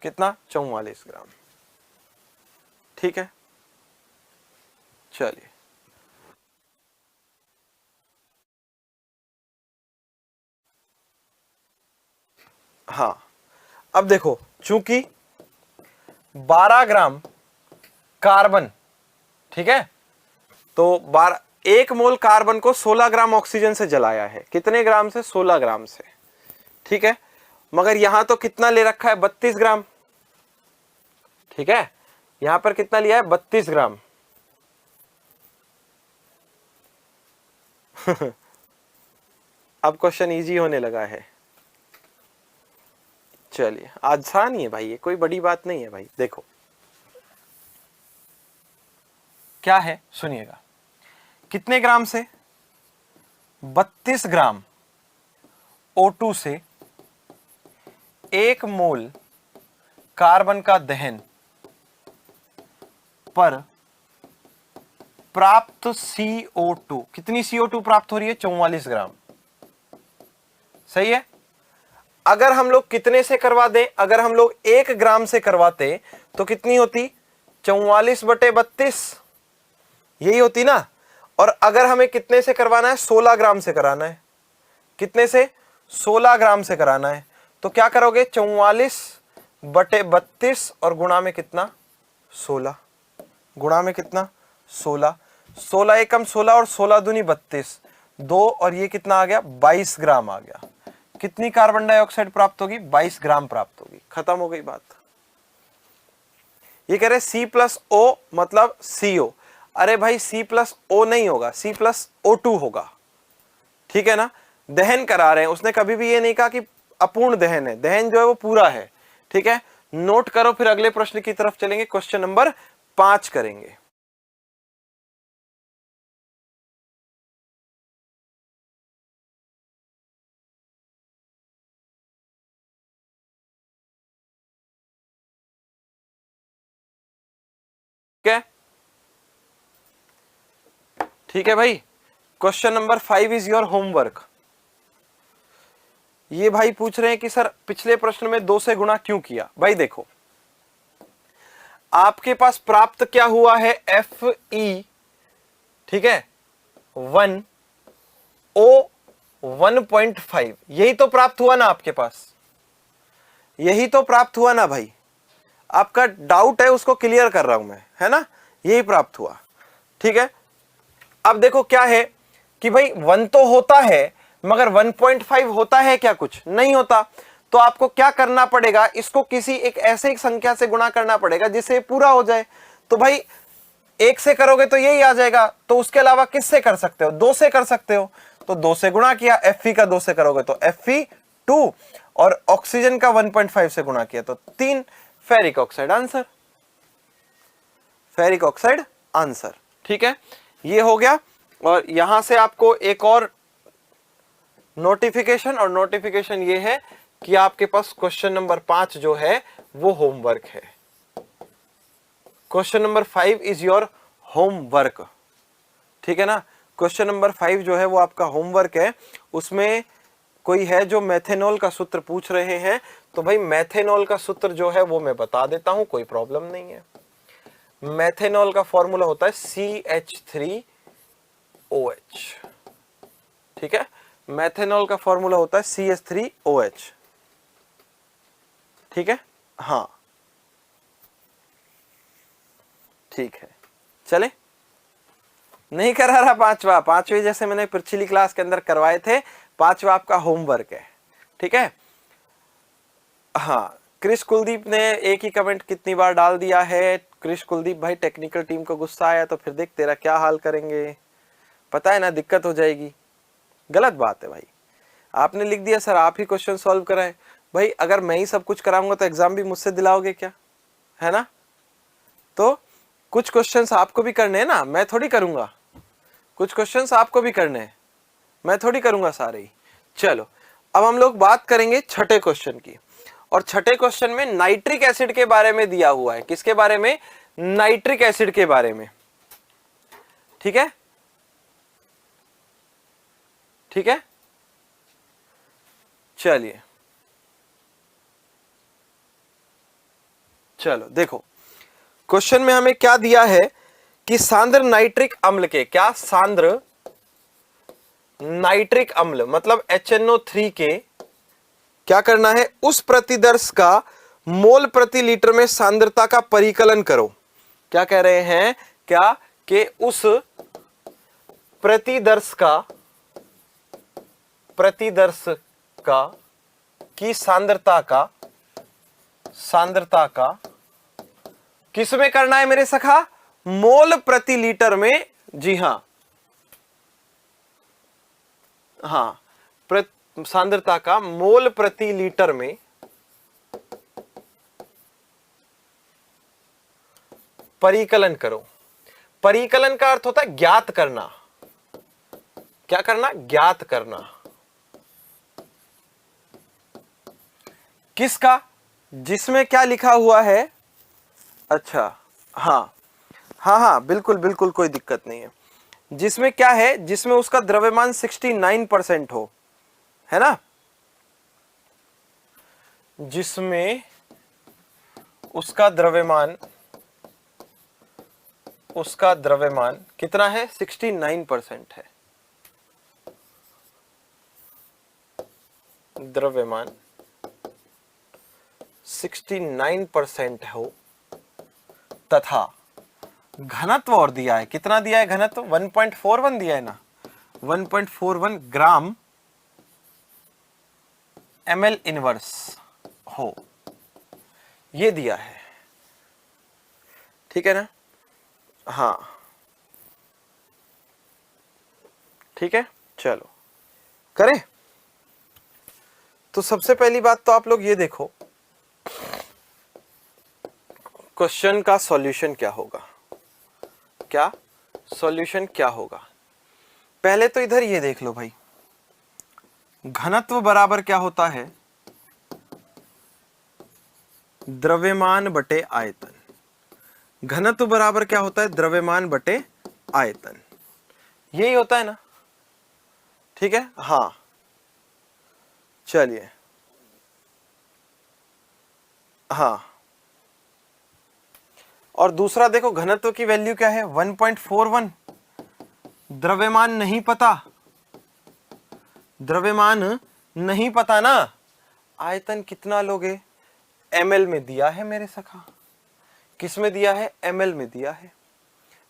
कितना, 44 ग्राम। ठीक है, चलिए हाँ, अब देखो चूंकि 12 ग्राम कार्बन, ठीक है, तो 1 मोल कार्बन को 16 ग्राम ऑक्सीजन से जलाया है, कितने ग्राम से, 16 ग्राम से। ठीक है, मगर यहां तो कितना ले रखा है, 32 ग्राम। ठीक है, यहां पर कितना लिया है, 32 ग्राम। अब क्वेश्चन इजी होने लगा है। चलिए, आसान ही है भाई, ये कोई बड़ी बात नहीं है भाई। देखो क्या है, सुनिएगा, कितने ग्राम से, 32 ग्राम O2 से 1 मोल कार्बन का दहन पर प्राप्त CO2, कितनी CO2 प्राप्त हो रही है, 44 ग्राम। सही है। अगर हम लोग कितने से करवा दें, अगर हम लोग 1 ग्राम से करवाते तो कितनी होती, 44/32, यही होती ना। और अगर हमें कितने से करवाना है, 16 ग्राम से कराना है, कितने से, 16 ग्राम से कराना है, तो क्या करोगे, 44/32 और गुणा में कितना, 16, गुणा में कितना, 16, 16 एकम 16 और 16 दूनी 32, 2 और ये कितना आ गया, 22 ग्राम आ गया। कितनी कार्बन डाइऑक्साइड प्राप्त होगी, 22 ग्राम प्राप्त होगी। खत्म हो गई बात। ये कह रहे C+O मतलब CO, अरे भाई C+O नहीं होगा, C+O2 होगा। ठीक है ना, दहन करा रहे हैं, उसने कभी भी ये नहीं कहा कि अपूर्ण दहन है, दहन जो है वो पूरा है। ठीक है, नोट करो, फिर अगले प्रश्न की तरफ चलेंगे, क्वेश्चन नंबर 5 करेंगे। ठीक है भाई, question number 5 is your homework. ये भाई पूछ रहे हैं कि सर पिछले प्रश्न में 2 से गुणा क्यों किया। भाई देखो, आपके पास प्राप्त क्या हुआ है, Fe, ठीक है, 1 O 1.5, यही तो प्राप्त हुआ ना आपके पास, यही तो प्राप्त हुआ ना भाई। आपका डाउट है उसको क्लियर कर रहा हूं मैं, है ना, यही प्राप्त हुआ। ठीक है, अब देखो क्या है कि भाई 1 तो होता है, मगर 1.5 होता है क्या, कुछ नहीं होता। तो आपको क्या करना पड़ेगा, इसको किसी एक ऐसे एक संख्या से गुणा करना पड़ेगा जिससे पूरा हो जाए। तो भाई 1 से करोगे तो यही आ जाएगा, तो उसके अलावा किससे कर सकते हो, 2 से कर सकते हो, तो 2 से गुणा किया, Fe का 2 से करोगे तो Fe2, और ऑक्सीजन का 1.5 से गुणा किया तो 3। Ferric oxide answer, ferric oxide answer. ठीक है, ये हो गया। और यहां से आपको एक और नोटिफिकेशन, और नोटिफिकेशन ये है कि आपके पास क्वेश्चन नंबर 5 जो है वो होमवर्क है। Question number 5 is your homework. ठीक है ना, क्वेश्चन नंबर 5 जो है वो आपका होमवर्क है। उसमें कोई है जो मेथेनॉल का सूत्र पूछ रहे हैं, तो भाई मेथेनॉल का सूत्र जो है वो मैं बता देता हूं, कोई प्रॉब्लम नहीं है। मेथेनॉल का फॉर्मूला होता है CH3OH। ठीक है, मेथेनॉल का फॉर्मूला होता है CH3OH। ठीक है, हाँ ठीक है, चले। नहीं करा रहा पांचवी जैसे मैंने पिछली क्लास के अंदर करवाए थे, 5वां आपका होमवर्क है। ठीक है, हाँ। क्रिश कुलदीप ने एक ही कमेंट कितनी बार डाल दिया है। क्रिश कुलदीप भाई, टेक्निकल टीम को गुस्सा आया तो फिर देख तेरा क्या हाल करेंगे, पता है ना, दिक्कत हो जाएगी। गलत बात है भाई, आपने लिख दिया सर आप ही क्वेश्चन सॉल्व कराए। भाई अगर मैं ही सब कुछ कराऊंगा तो एग्जाम भी मुझसे दिलाओगे क्या, है ना। तो कुछ क्वेश्चंस आपको भी करने हैं ना, मैं थोड़ी करूंगा। कुछ क्वेश्चंस आपको भी करने हैं, मैं थोड़ी करूंगा सारे ही। चलो अब हम लोग बात करेंगे छठे क्वेश्चन की। और छठे क्वेश्चन में नाइट्रिक एसिड के बारे में दिया हुआ है। किसके बारे में? नाइट्रिक एसिड के बारे में। ठीक है, ठीक है, चलिए चलो देखो, क्वेश्चन में हमें क्या दिया है कि सांद्र नाइट्रिक अम्ल के, क्या सांद्र नाइट्रिक अम्ल मतलब HNO3 के क्या करना है, उस प्रतिदर्श का मोल प्रति लीटर में सांद्रता का परिकलन करो। क्या कह रहे हैं, क्या कि उस प्रतिदर्श का की सांद्रता का किस में करना है मेरे सखा, मोल प्रति लीटर में। जी हां, हाँ, सांद्रता का मोल प्रति लीटर में परिकलन करो। परिकलन का अर्थ होता है ज्ञात करना। क्या करना, ज्ञात करना। किसका, जिसमें क्या लिखा हुआ है, अच्छा हाँ हाँ हाँ बिल्कुल बिल्कुल कोई दिक्कत नहीं है। जिसमें क्या है, जिसमें उसका द्रव्यमान 69% हो, है ना, जिसमें उसका द्रव्यमान कितना है, 69% है। द्रव्यमान 69% हो तथा घनत्व और दिया है, कितना दिया है घनत्व, 1.41 दिया है ना, 1.41 ग्राम ml इनवर्स हो, ये दिया है। ठीक है ना, हाँ ठीक है, चलो करें। तो सबसे पहली बात तो आप लोग ये देखो, क्वेश्चन का सॉल्यूशन क्या होगा, क्या सॉल्यूशन क्या होगा। पहले तो इधर ये देख लो भाई, घनत्व बराबर क्या होता है, द्रव्यमान बटे आयतन। घनत्व बराबर क्या होता है, द्रव्यमान बटे आयतन, यही होता है ना। ठीक है, हाँ चलिए, हाँ। और दूसरा देखो, घनत्व की वैल्यू क्या है, 1.41। द्रव्यमान नहीं पता, द्रव्यमान नहीं पता ना। आयतन कितना लोगे, ml में दिया है मेरे सखा। किस में दिया है, ml में दिया है,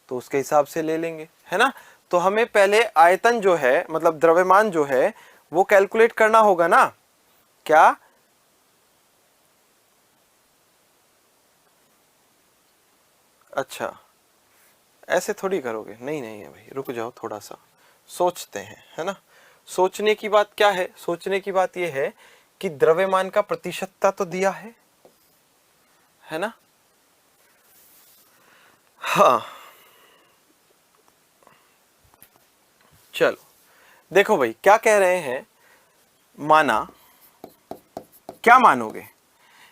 तो उसके हिसाब से ले लेंगे, है ना। तो हमें पहले आयतन जो है, मतलब द्रव्यमान जो है, वो कैलकुलेट करना होगा ना। क्या, अच्छा ऐसे थोड़ी करोगे, नहीं नहीं है भाई, रुक जाओ थोड़ा सा, सोचते हैं, है ना। सोचने की बात क्या है, सोचने की बात यह है कि द्रव्यमान का प्रतिशतता तो दिया है है ना। हाँ चलो देखो भाई क्या कह रहे हैं, माना, क्या मानोगे,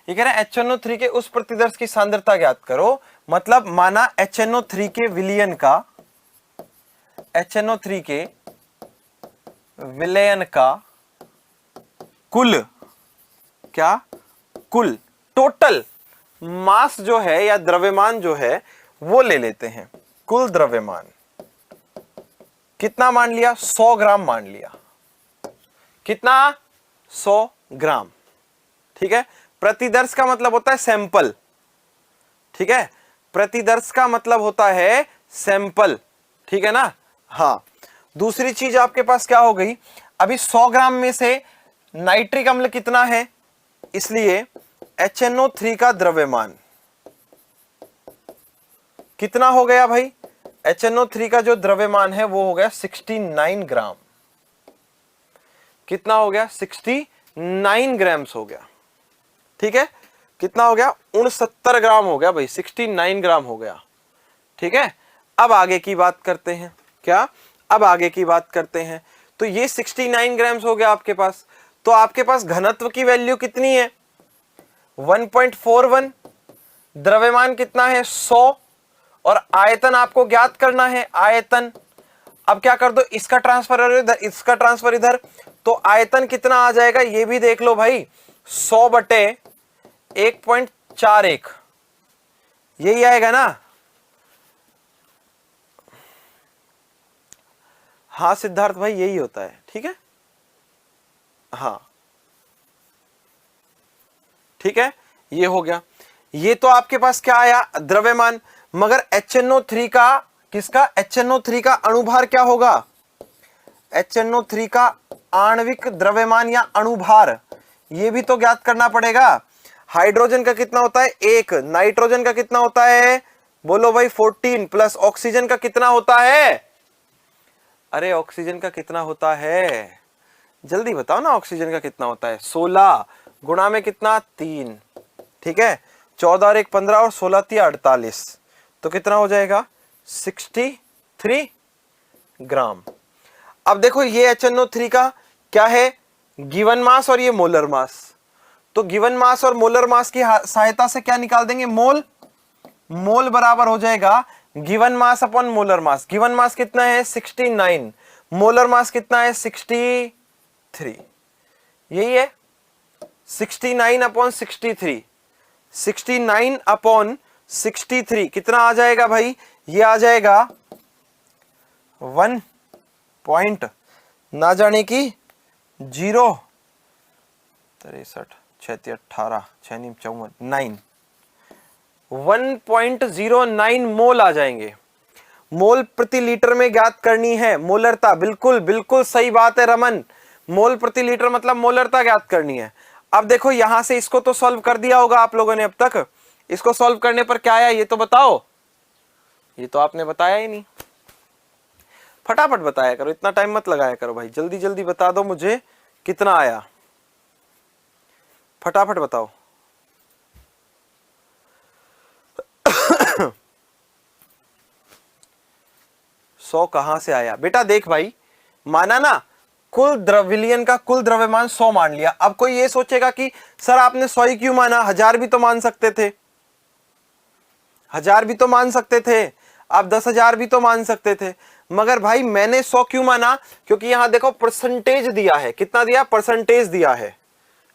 ये कह रहे हैं HNO3 के उस प्रतिदर्श की सांद्रता ज्ञात करो। मतलब माना HNO3 के विलयन का, HNO3 के विलयन का कुल, क्या, कुल टोटल मास जो है या द्रव्यमान जो है वो ले लेते हैं। कुल द्रव्यमान कितना मान लिया, 100 ग्राम मान लिया। कितना, 100 ग्राम। ठीक है, प्रतिदर्श का मतलब होता है सैंपल। ठीक है, प्रतिदर्श का मतलब होता है सैंपल। ठीक है ना। हाँ, दूसरी चीज आपके पास क्या हो गई, अभी 100 ग्राम में से नाइट्रिक अम्ल कितना है, इसलिए HNO3 का द्रव्यमान कितना हो गया भाई, HNO3 का जो द्रव्यमान है वो हो गया 69 ग्राम। कितना हो गया, 69 ग्राम्स हो गया। ठीक है, कितना हो गया, 69 ग्राम हो गया भाई, 69 ग्राम हो गया। ठीक है, अब आगे की बात करते हैं। क्या, अब आगे की बात करते हैं। तो ये 69 ग्राम्स हो गया आपके पास। तो आपके पास घनत्व की वैल्यू कितनी है, 1.41, द्रव्यमान कितना है 100, और आयतन आपको ज्ञात करना है, आयतन। अब क्या कर दो, इसका ट्रांसफर इधर, इसका ट्रांसफर इधर, तो आयतन कितना आ जाएगा ये भी देख लो भाई, 100 बटे 1.41, यही आएगा ना। हाँ सिद्धार्थ भाई यही होता है। ठीक है, हाँ ठीक है, ये हो गया। ये तो आपके पास क्या आया, द्रव्यमान। मगर HNO3 का, किसका, HNO3 का अणुभार क्या होगा, HNO3 का आणविक द्रव्यमान या अणुभार, ये भी तो ज्ञात करना पड़ेगा। हाइड्रोजन का कितना होता है 1, नाइट्रोजन का कितना होता है, बोलो भाई 14, प्लस ऑक्सीजन का कितना होता है, अरे ऑक्सीजन का कितना होता है, जल्दी बताओ ना, ऑक्सीजन का कितना होता है, 16 गुणा में कितना 3। ठीक है, 14 और 1 15 और 16 3 48, तो कितना हो जाएगा 63 ग्राम। अब देखो ये HNO3 का क्या है, गिवन मास और ये मोलर मास। तो गिवन मास और मोलर मास की सहायता से क्या निकाल देंगे, मोल। मोल बराबर हो जाएगा given mass upon molar mass. Given mass कितना है 69, मोलर मास कितना है 63, यही है 69 अपॉन 63, 69 अपॉन 63 कितना आ जाएगा भाई, ये आ जाएगा 1 पॉइंट ना जाने की 0, 63 36 18 6 54 9, 1.09 मोल आ जाएंगे। मोल प्रति लीटर में ज्ञात करनी है, मोलरता। बिल्कुल बिल्कुल सही बात है रमन, मोल प्रति लीटर मतलब मोलरता ज्ञात करनी है। अब देखो यहां से इसको तो सॉल्व कर दिया होगा आप लोगों ने अब तक, इसको सॉल्व करने पर क्या आया ये तो बताओ, ये तो आपने बताया ही नहीं। फटाफट बताया करो, इतना टाइम मत लगाया करो भाई, जल्दी जल्दी बता दो मुझे कितना आया, फटाफट बताओ। सौ कहां से आया बेटा, देख भाई, माना ना कुल विलयन का कुल द्रव्यमान 100 मान लिया। अब कोई ये सोचेगा कि सर आपने 100 ही क्यों माना, 1000 भी तो मान सकते थे, 1000 भी तो मान सकते थे, आप 10,000 भी तो मान सकते थे। मगर भाई मैंने 100 क्यों माना, क्योंकि यहां देखो परसेंटेज दिया है, कितना दिया, परसेंटेज दिया है।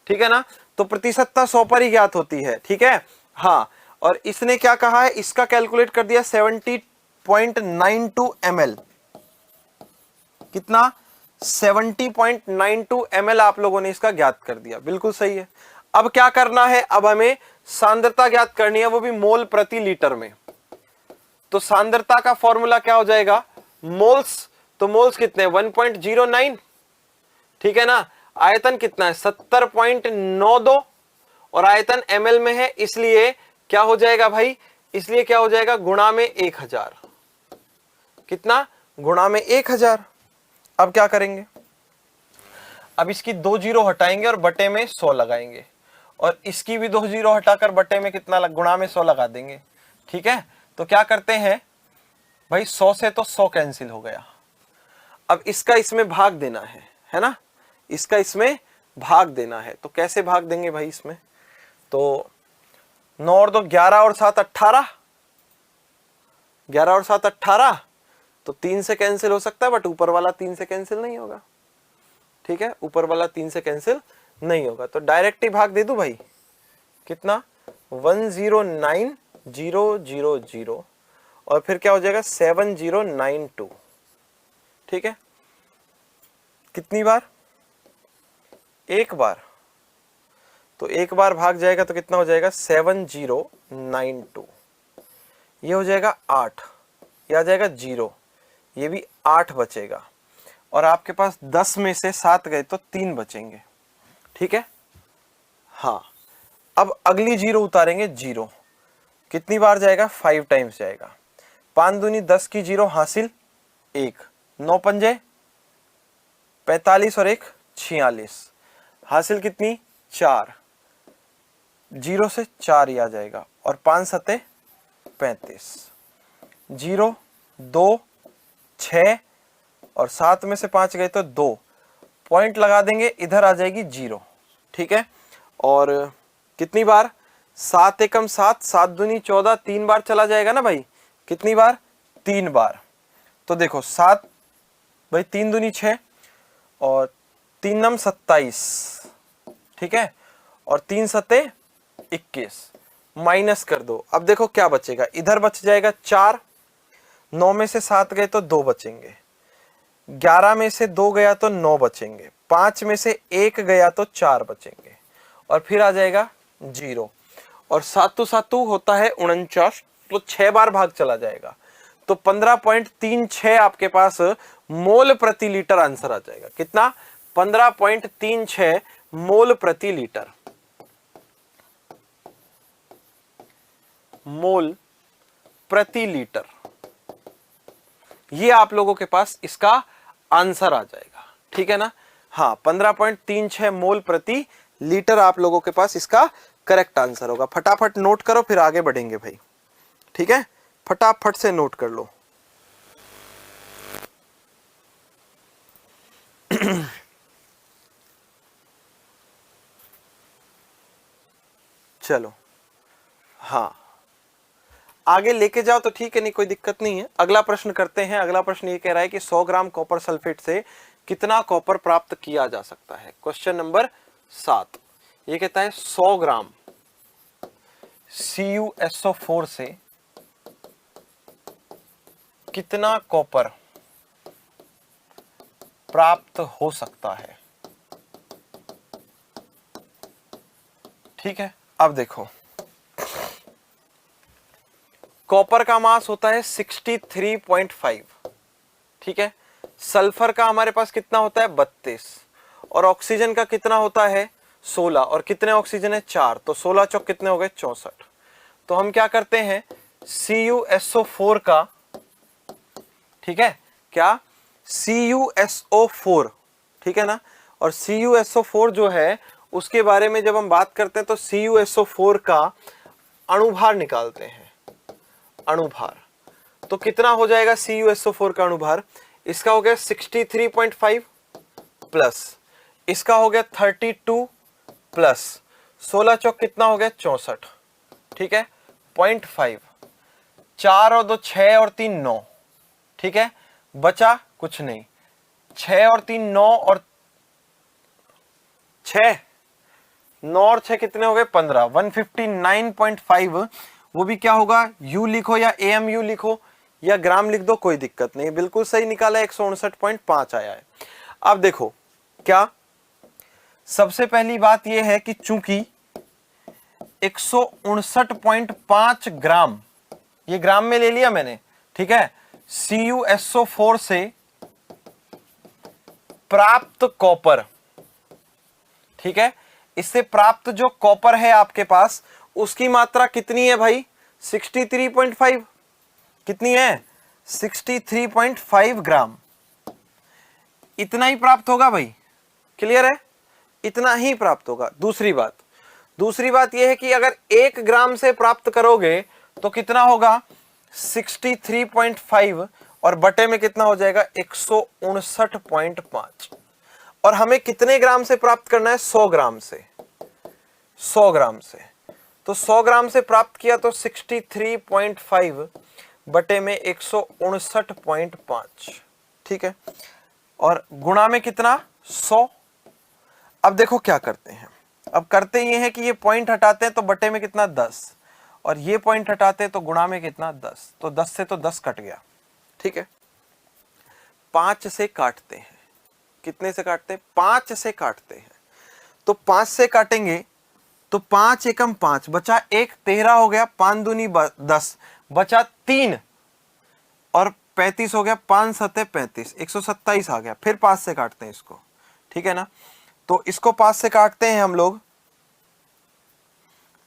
ठीक है ना, तो प्रतिशतता 100 पर ही ज्ञात होती है। ठीक है, हाँ, और इसने क्या कहा है, इसका कैलकुलेट कर दिया 70.92 ml, कितना 70.92 ml आप लोगों ने इसका ज्ञात कर दिया, बिल्कुल सही है। अब क्या करना है, अब हमें सांद्रता ज्ञात करनी है, वो भी मोल प्रति लीटर में। तो सांद्रता का फॉर्मूला क्या हो जाएगा, मोल्स, तो मोल्स कितने 1.09, ठीक है ना। आयतन कितना है 70.92, और आयतन ml में है, इसलिए क्या हो जाएगा भाई, इसलिए क्या हो जाएगा, गुणा में 1000, कितना, गुणा में 1000। अब क्या करेंगे, अब इसकी 2 जीरो हटाएंगे और बटे में 100 लगाएंगे, और इसकी भी 2 जीरो हटाकर बटे में कितना गुणा में 100 लगा देंगे। ठीक है, तो क्या करते हैं भाई, 100 से तो 100 कैंसिल हो गया। अब इसका इसमें भाग देना है ना, इसका इसमें भाग देना है। तो कैसे भाग देंगे भाई इसमें, तो 9 और 2 11 और 7 18, 11 और 7 18, तो 3 से कैंसिल हो सकता है, बट ऊपर वाला 3 से कैंसिल नहीं होगा। ठीक है, ऊपर वाला 3 से कैंसिल नहीं होगा, तो डायरेक्ट ही भाग दे दूं भाई। कितना, 109000 और फिर क्या हो जाएगा 7092। ठीक है, कितनी बार, एक बार, तो एक बार भाग जाएगा तो कितना हो जाएगा 7092, ये हो जाएगा 8, ये आ जाएगा 0, ये भी 8 बचेगा, और आपके पास 10 में से 7 गए तो 3 बचेंगे। ठीक है, हाँ, अब अगली 0 उतारेंगे, 0 कितनी बार जाएगा, 5 टाइम्स जाएगा। 5 दूनी 10 की 0 हासिल 1, 9 पंजे 45 और 1 46, हासिल कितनी 4, 0 से 4 ही आ जाएगा, और 5 सते 35, 0 2 6 और 7 में से 5 गए तो 2 पॉइंट लगा देंगे, इधर आ जाएगी 0। ठीक है, और कितनी बार, 7 एकम 7, 7 दूनी 14, 3 बार चला जाएगा ना भाई, कितनी बार, 3 बार। तो देखो 7 भाई 3 दूनी 6 और 3 नम 27, ठीक है, और 3 सते 21, माइनस कर दो। अब देखो क्या बचेगा, इधर बच जाएगा 4, 9 में से 7 गए तो 2 बचेंगे, 11 में से 2 गया तो 9 बचेंगे, 5 में से 1 गया तो 4 बचेंगे, और फिर आ जाएगा 0, और 7 7 होता है 49, तो 6 बार भाग चला जाएगा, तो 15.36 आपके पास मोल प्रति लीटर आंसर आ जाएगा। कितना, 15.36 मोल प्रति लीटर, मोल प्रति लीटर, ये आप लोगों के पास इसका आंसर आ जाएगा। ठीक है ना, हाँ, 15.36 मोल प्रति लीटर आप लोगों के पास इसका करेक्ट आंसर होगा। फटाफट नोट करो, फिर आगे बढ़ेंगे भाई। ठीक है, फटाफट से नोट कर लो। चलो, हाँ, आगे लेके जाओ तो ठीक है, नहीं कोई दिक्कत नहीं है। अगला प्रश्न करते हैं। अगला प्रश्न ये कह रहा है कि 100 ग्राम कॉपर सल्फेट से कितना कॉपर प्राप्त किया जा सकता है। क्वेश्चन नंबर 7 ये कहता है 100 ग्राम CuSO4 से कितना कॉपर प्राप्त हो सकता है। ठीक है, अब देखो, कॉपर का मास होता है 63.5, ठीक है, सल्फर का हमारे पास कितना होता है 32, और ऑक्सीजन का कितना होता है 16, और कितने ऑक्सीजन है 4, तो 16 चौक कितने हो गए 64। तो हम क्या करते हैं, CuSO4 का, ठीक है, क्या, CuSO4, ठीक है ना, और CuSO4 जो है उसके बारे में जब हम बात करते हैं तो CuSO4 का अणुभार निकालते हैं, अणुभार। तो कितना हो जाएगा CuSO4 का अणुभार, इसका हो गया 63.5 प्लस इसका हो गया 32 प्लस 16 चौक कितना हो गया 64, ठीक है, 0.5, 4 और 2 6 और 3 9, ठीक है, बचा कुछ नहीं, 6 और 3 9 और 6, 9 और 6 कितने हो गए 15, 159.5, वो भी क्या होगा, यू लिखो या AMU लिखो या ग्राम लिख दो, कोई दिक्कत नहीं, बिल्कुल सही निकाला, 159.5 आया है। अब देखो क्या, सबसे पहली बात यह है कि चूंकि 159.5 ग्राम, ये ग्राम में ले लिया मैंने, ठीक है, CuSO4 से प्राप्त कॉपर, ठीक है, इससे प्राप्त जो कॉपर है आपके पास उसकी मात्रा कितनी है भाई 63.5, कितनी है 63.5 ग्राम, इतना ही प्राप्त होगा भाई, क्लियर है, इतना ही प्राप्त होगा। दूसरी बात, दूसरी बात यह है कि अगर 1 ग्राम से प्राप्त करोगे तो कितना होगा 63.5 और बटे में कितना हो जाएगा 159.5। और हमें कितने ग्राम से प्राप्त करना है 100 ग्राम से, 100 ग्राम से। तो 100 ग्राम से प्राप्त किया तो 63.5 बटे में 159.5, ठीक है, और गुणा में कितना 100। अब देखो क्या करते हैं, अब करते ये हैं कि ये पॉइंट हटाते हैं तो बटे में कितना 10 और ये पॉइंट हटाते हैं तो गुणा में कितना 10, तो 10 से तो 10 कट गया, ठीक है। 5 से काटते हैं, कितने से काटते हैं 5 से काटते हैं। तो 5 से काटेंगे तो 5 एकम 5 बचा 1, 13 हो गया, 5 दूनी 10 बचा 3 और 35 हो गया, 5 सत्ते 35, 127 आ गया। फिर 5 से काटते हैं इसको, ठीक है ना। तो इसको 5 से काटते हैं हम लोग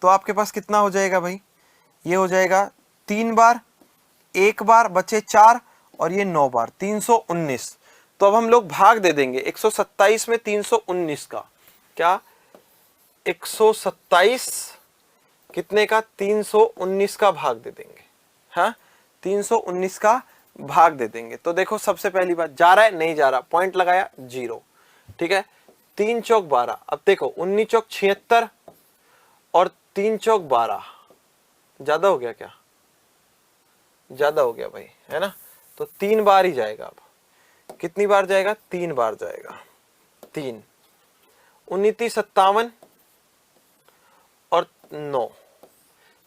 तो आपके पास कितना हो जाएगा भाई, ये हो जाएगा 3 बार, 1 बार बचे 4 और ये 9 बार, 319। तो अब हम लोग भाग दे देंगे 127 में 319 का, क्या 127 कितने का 319 का भाग दे देंगे, हाँ 319 का भाग दे देंगे। तो देखो सबसे पहली बात जा रहा है नहीं जा रहा, पॉइंट लगाया 0, ठीक है। 3 चौक 12, अब देखो 19 चौक 76 और 3 चौक 12, ज्यादा हो गया क्या, ज्यादा हो गया भाई, है ना। तो 3 बार ही जाएगा। अब कितनी बार जाएगा 3 बार जाएगा, 3 19 57 और 9,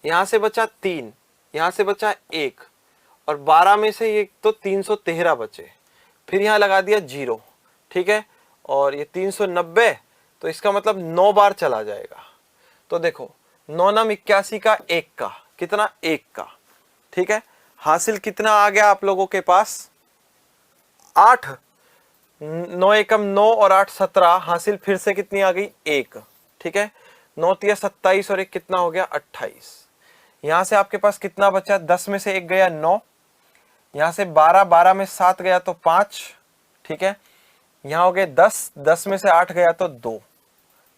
यहां से बचा 3, यहां से बचा 1 और 12 में से ये तो 313 बचे, फिर यहां लगा दिया 0, ठीक है, और ये 390, तो इसका मतलब 9 बार चला जाएगा। तो देखो 9 9 81 का 1 का कितना 1 का, ठीक है। हासिल कितना आ गया आप लोगों के पास 8, 9 एकम 9 और 8 17, हासिल फिर से कितनी आ गई 1, ठीक है। 9 तिया 27 और 1 कितना हो गया 28। यहां से आपके पास कितना बचा, 10 में से 1 गया 9, यहां से 12, 12 में 7 गया तो 5, ठीक है। यहां हो गए 10, 10 में से 8 गया तो 2,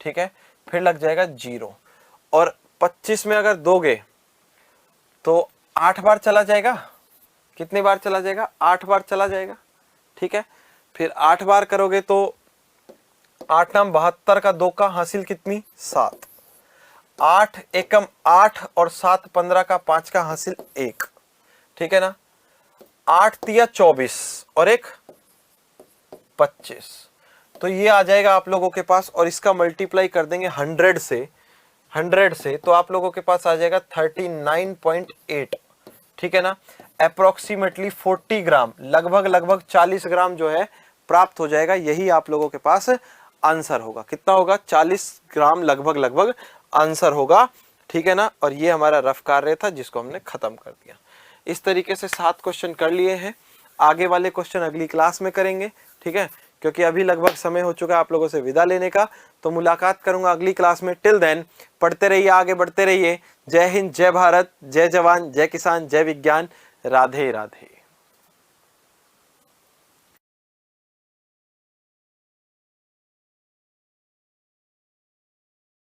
ठीक है, फिर लग जाएगा 0। और 25 में अगर दोगे तो 8 बार चला जाएगा, कितने बार चला जाएगा 8 बार चला जाएगा, ठीक है। फिर 8 बार करोगे तो 8 नाम 72 का 2 का हासिल कितनी 7, 8 एकम 8 और 7 15 का 5 का हासिल 1, ठीक है ना। 8 तिया 24 और 1 25, तो ये आ जाएगा आप लोगों के पास। और इसका मल्टीप्लाई कर देंगे 100 से, 100 से, तो आप लोगों के पास आ जाएगा 39.8, ठीक है ना। अप्रोक्सीमेटली 40 ग्राम, लगभग 40 ग्राम जो है प्राप्त हो जाएगा। यही आप लोगों के पास आंसर होगा, कितना होगा 40 ग्राम लगभग आंसर होगा, ठीक है ना। और ये हमारा रफ कार्य था जिसको हमने खत्म कर दिया। इस तरीके से 7 क्वेश्चन कर लिए हैं। आगे वाले क्वेश्चन अगली क्लास में करेंगे, ठीक है, क्योंकि अभी लगभग समय हो चुका है आप लोगों से विदा लेने का। तो मुलाकात करूंगा अगली क्लास में। टिल देन पढ़ते रहिए, आगे बढ़ते रहिए। जय हिंद, जय भारत, जय जवान, जय किसान, जय विज्ञान। राधे राधे।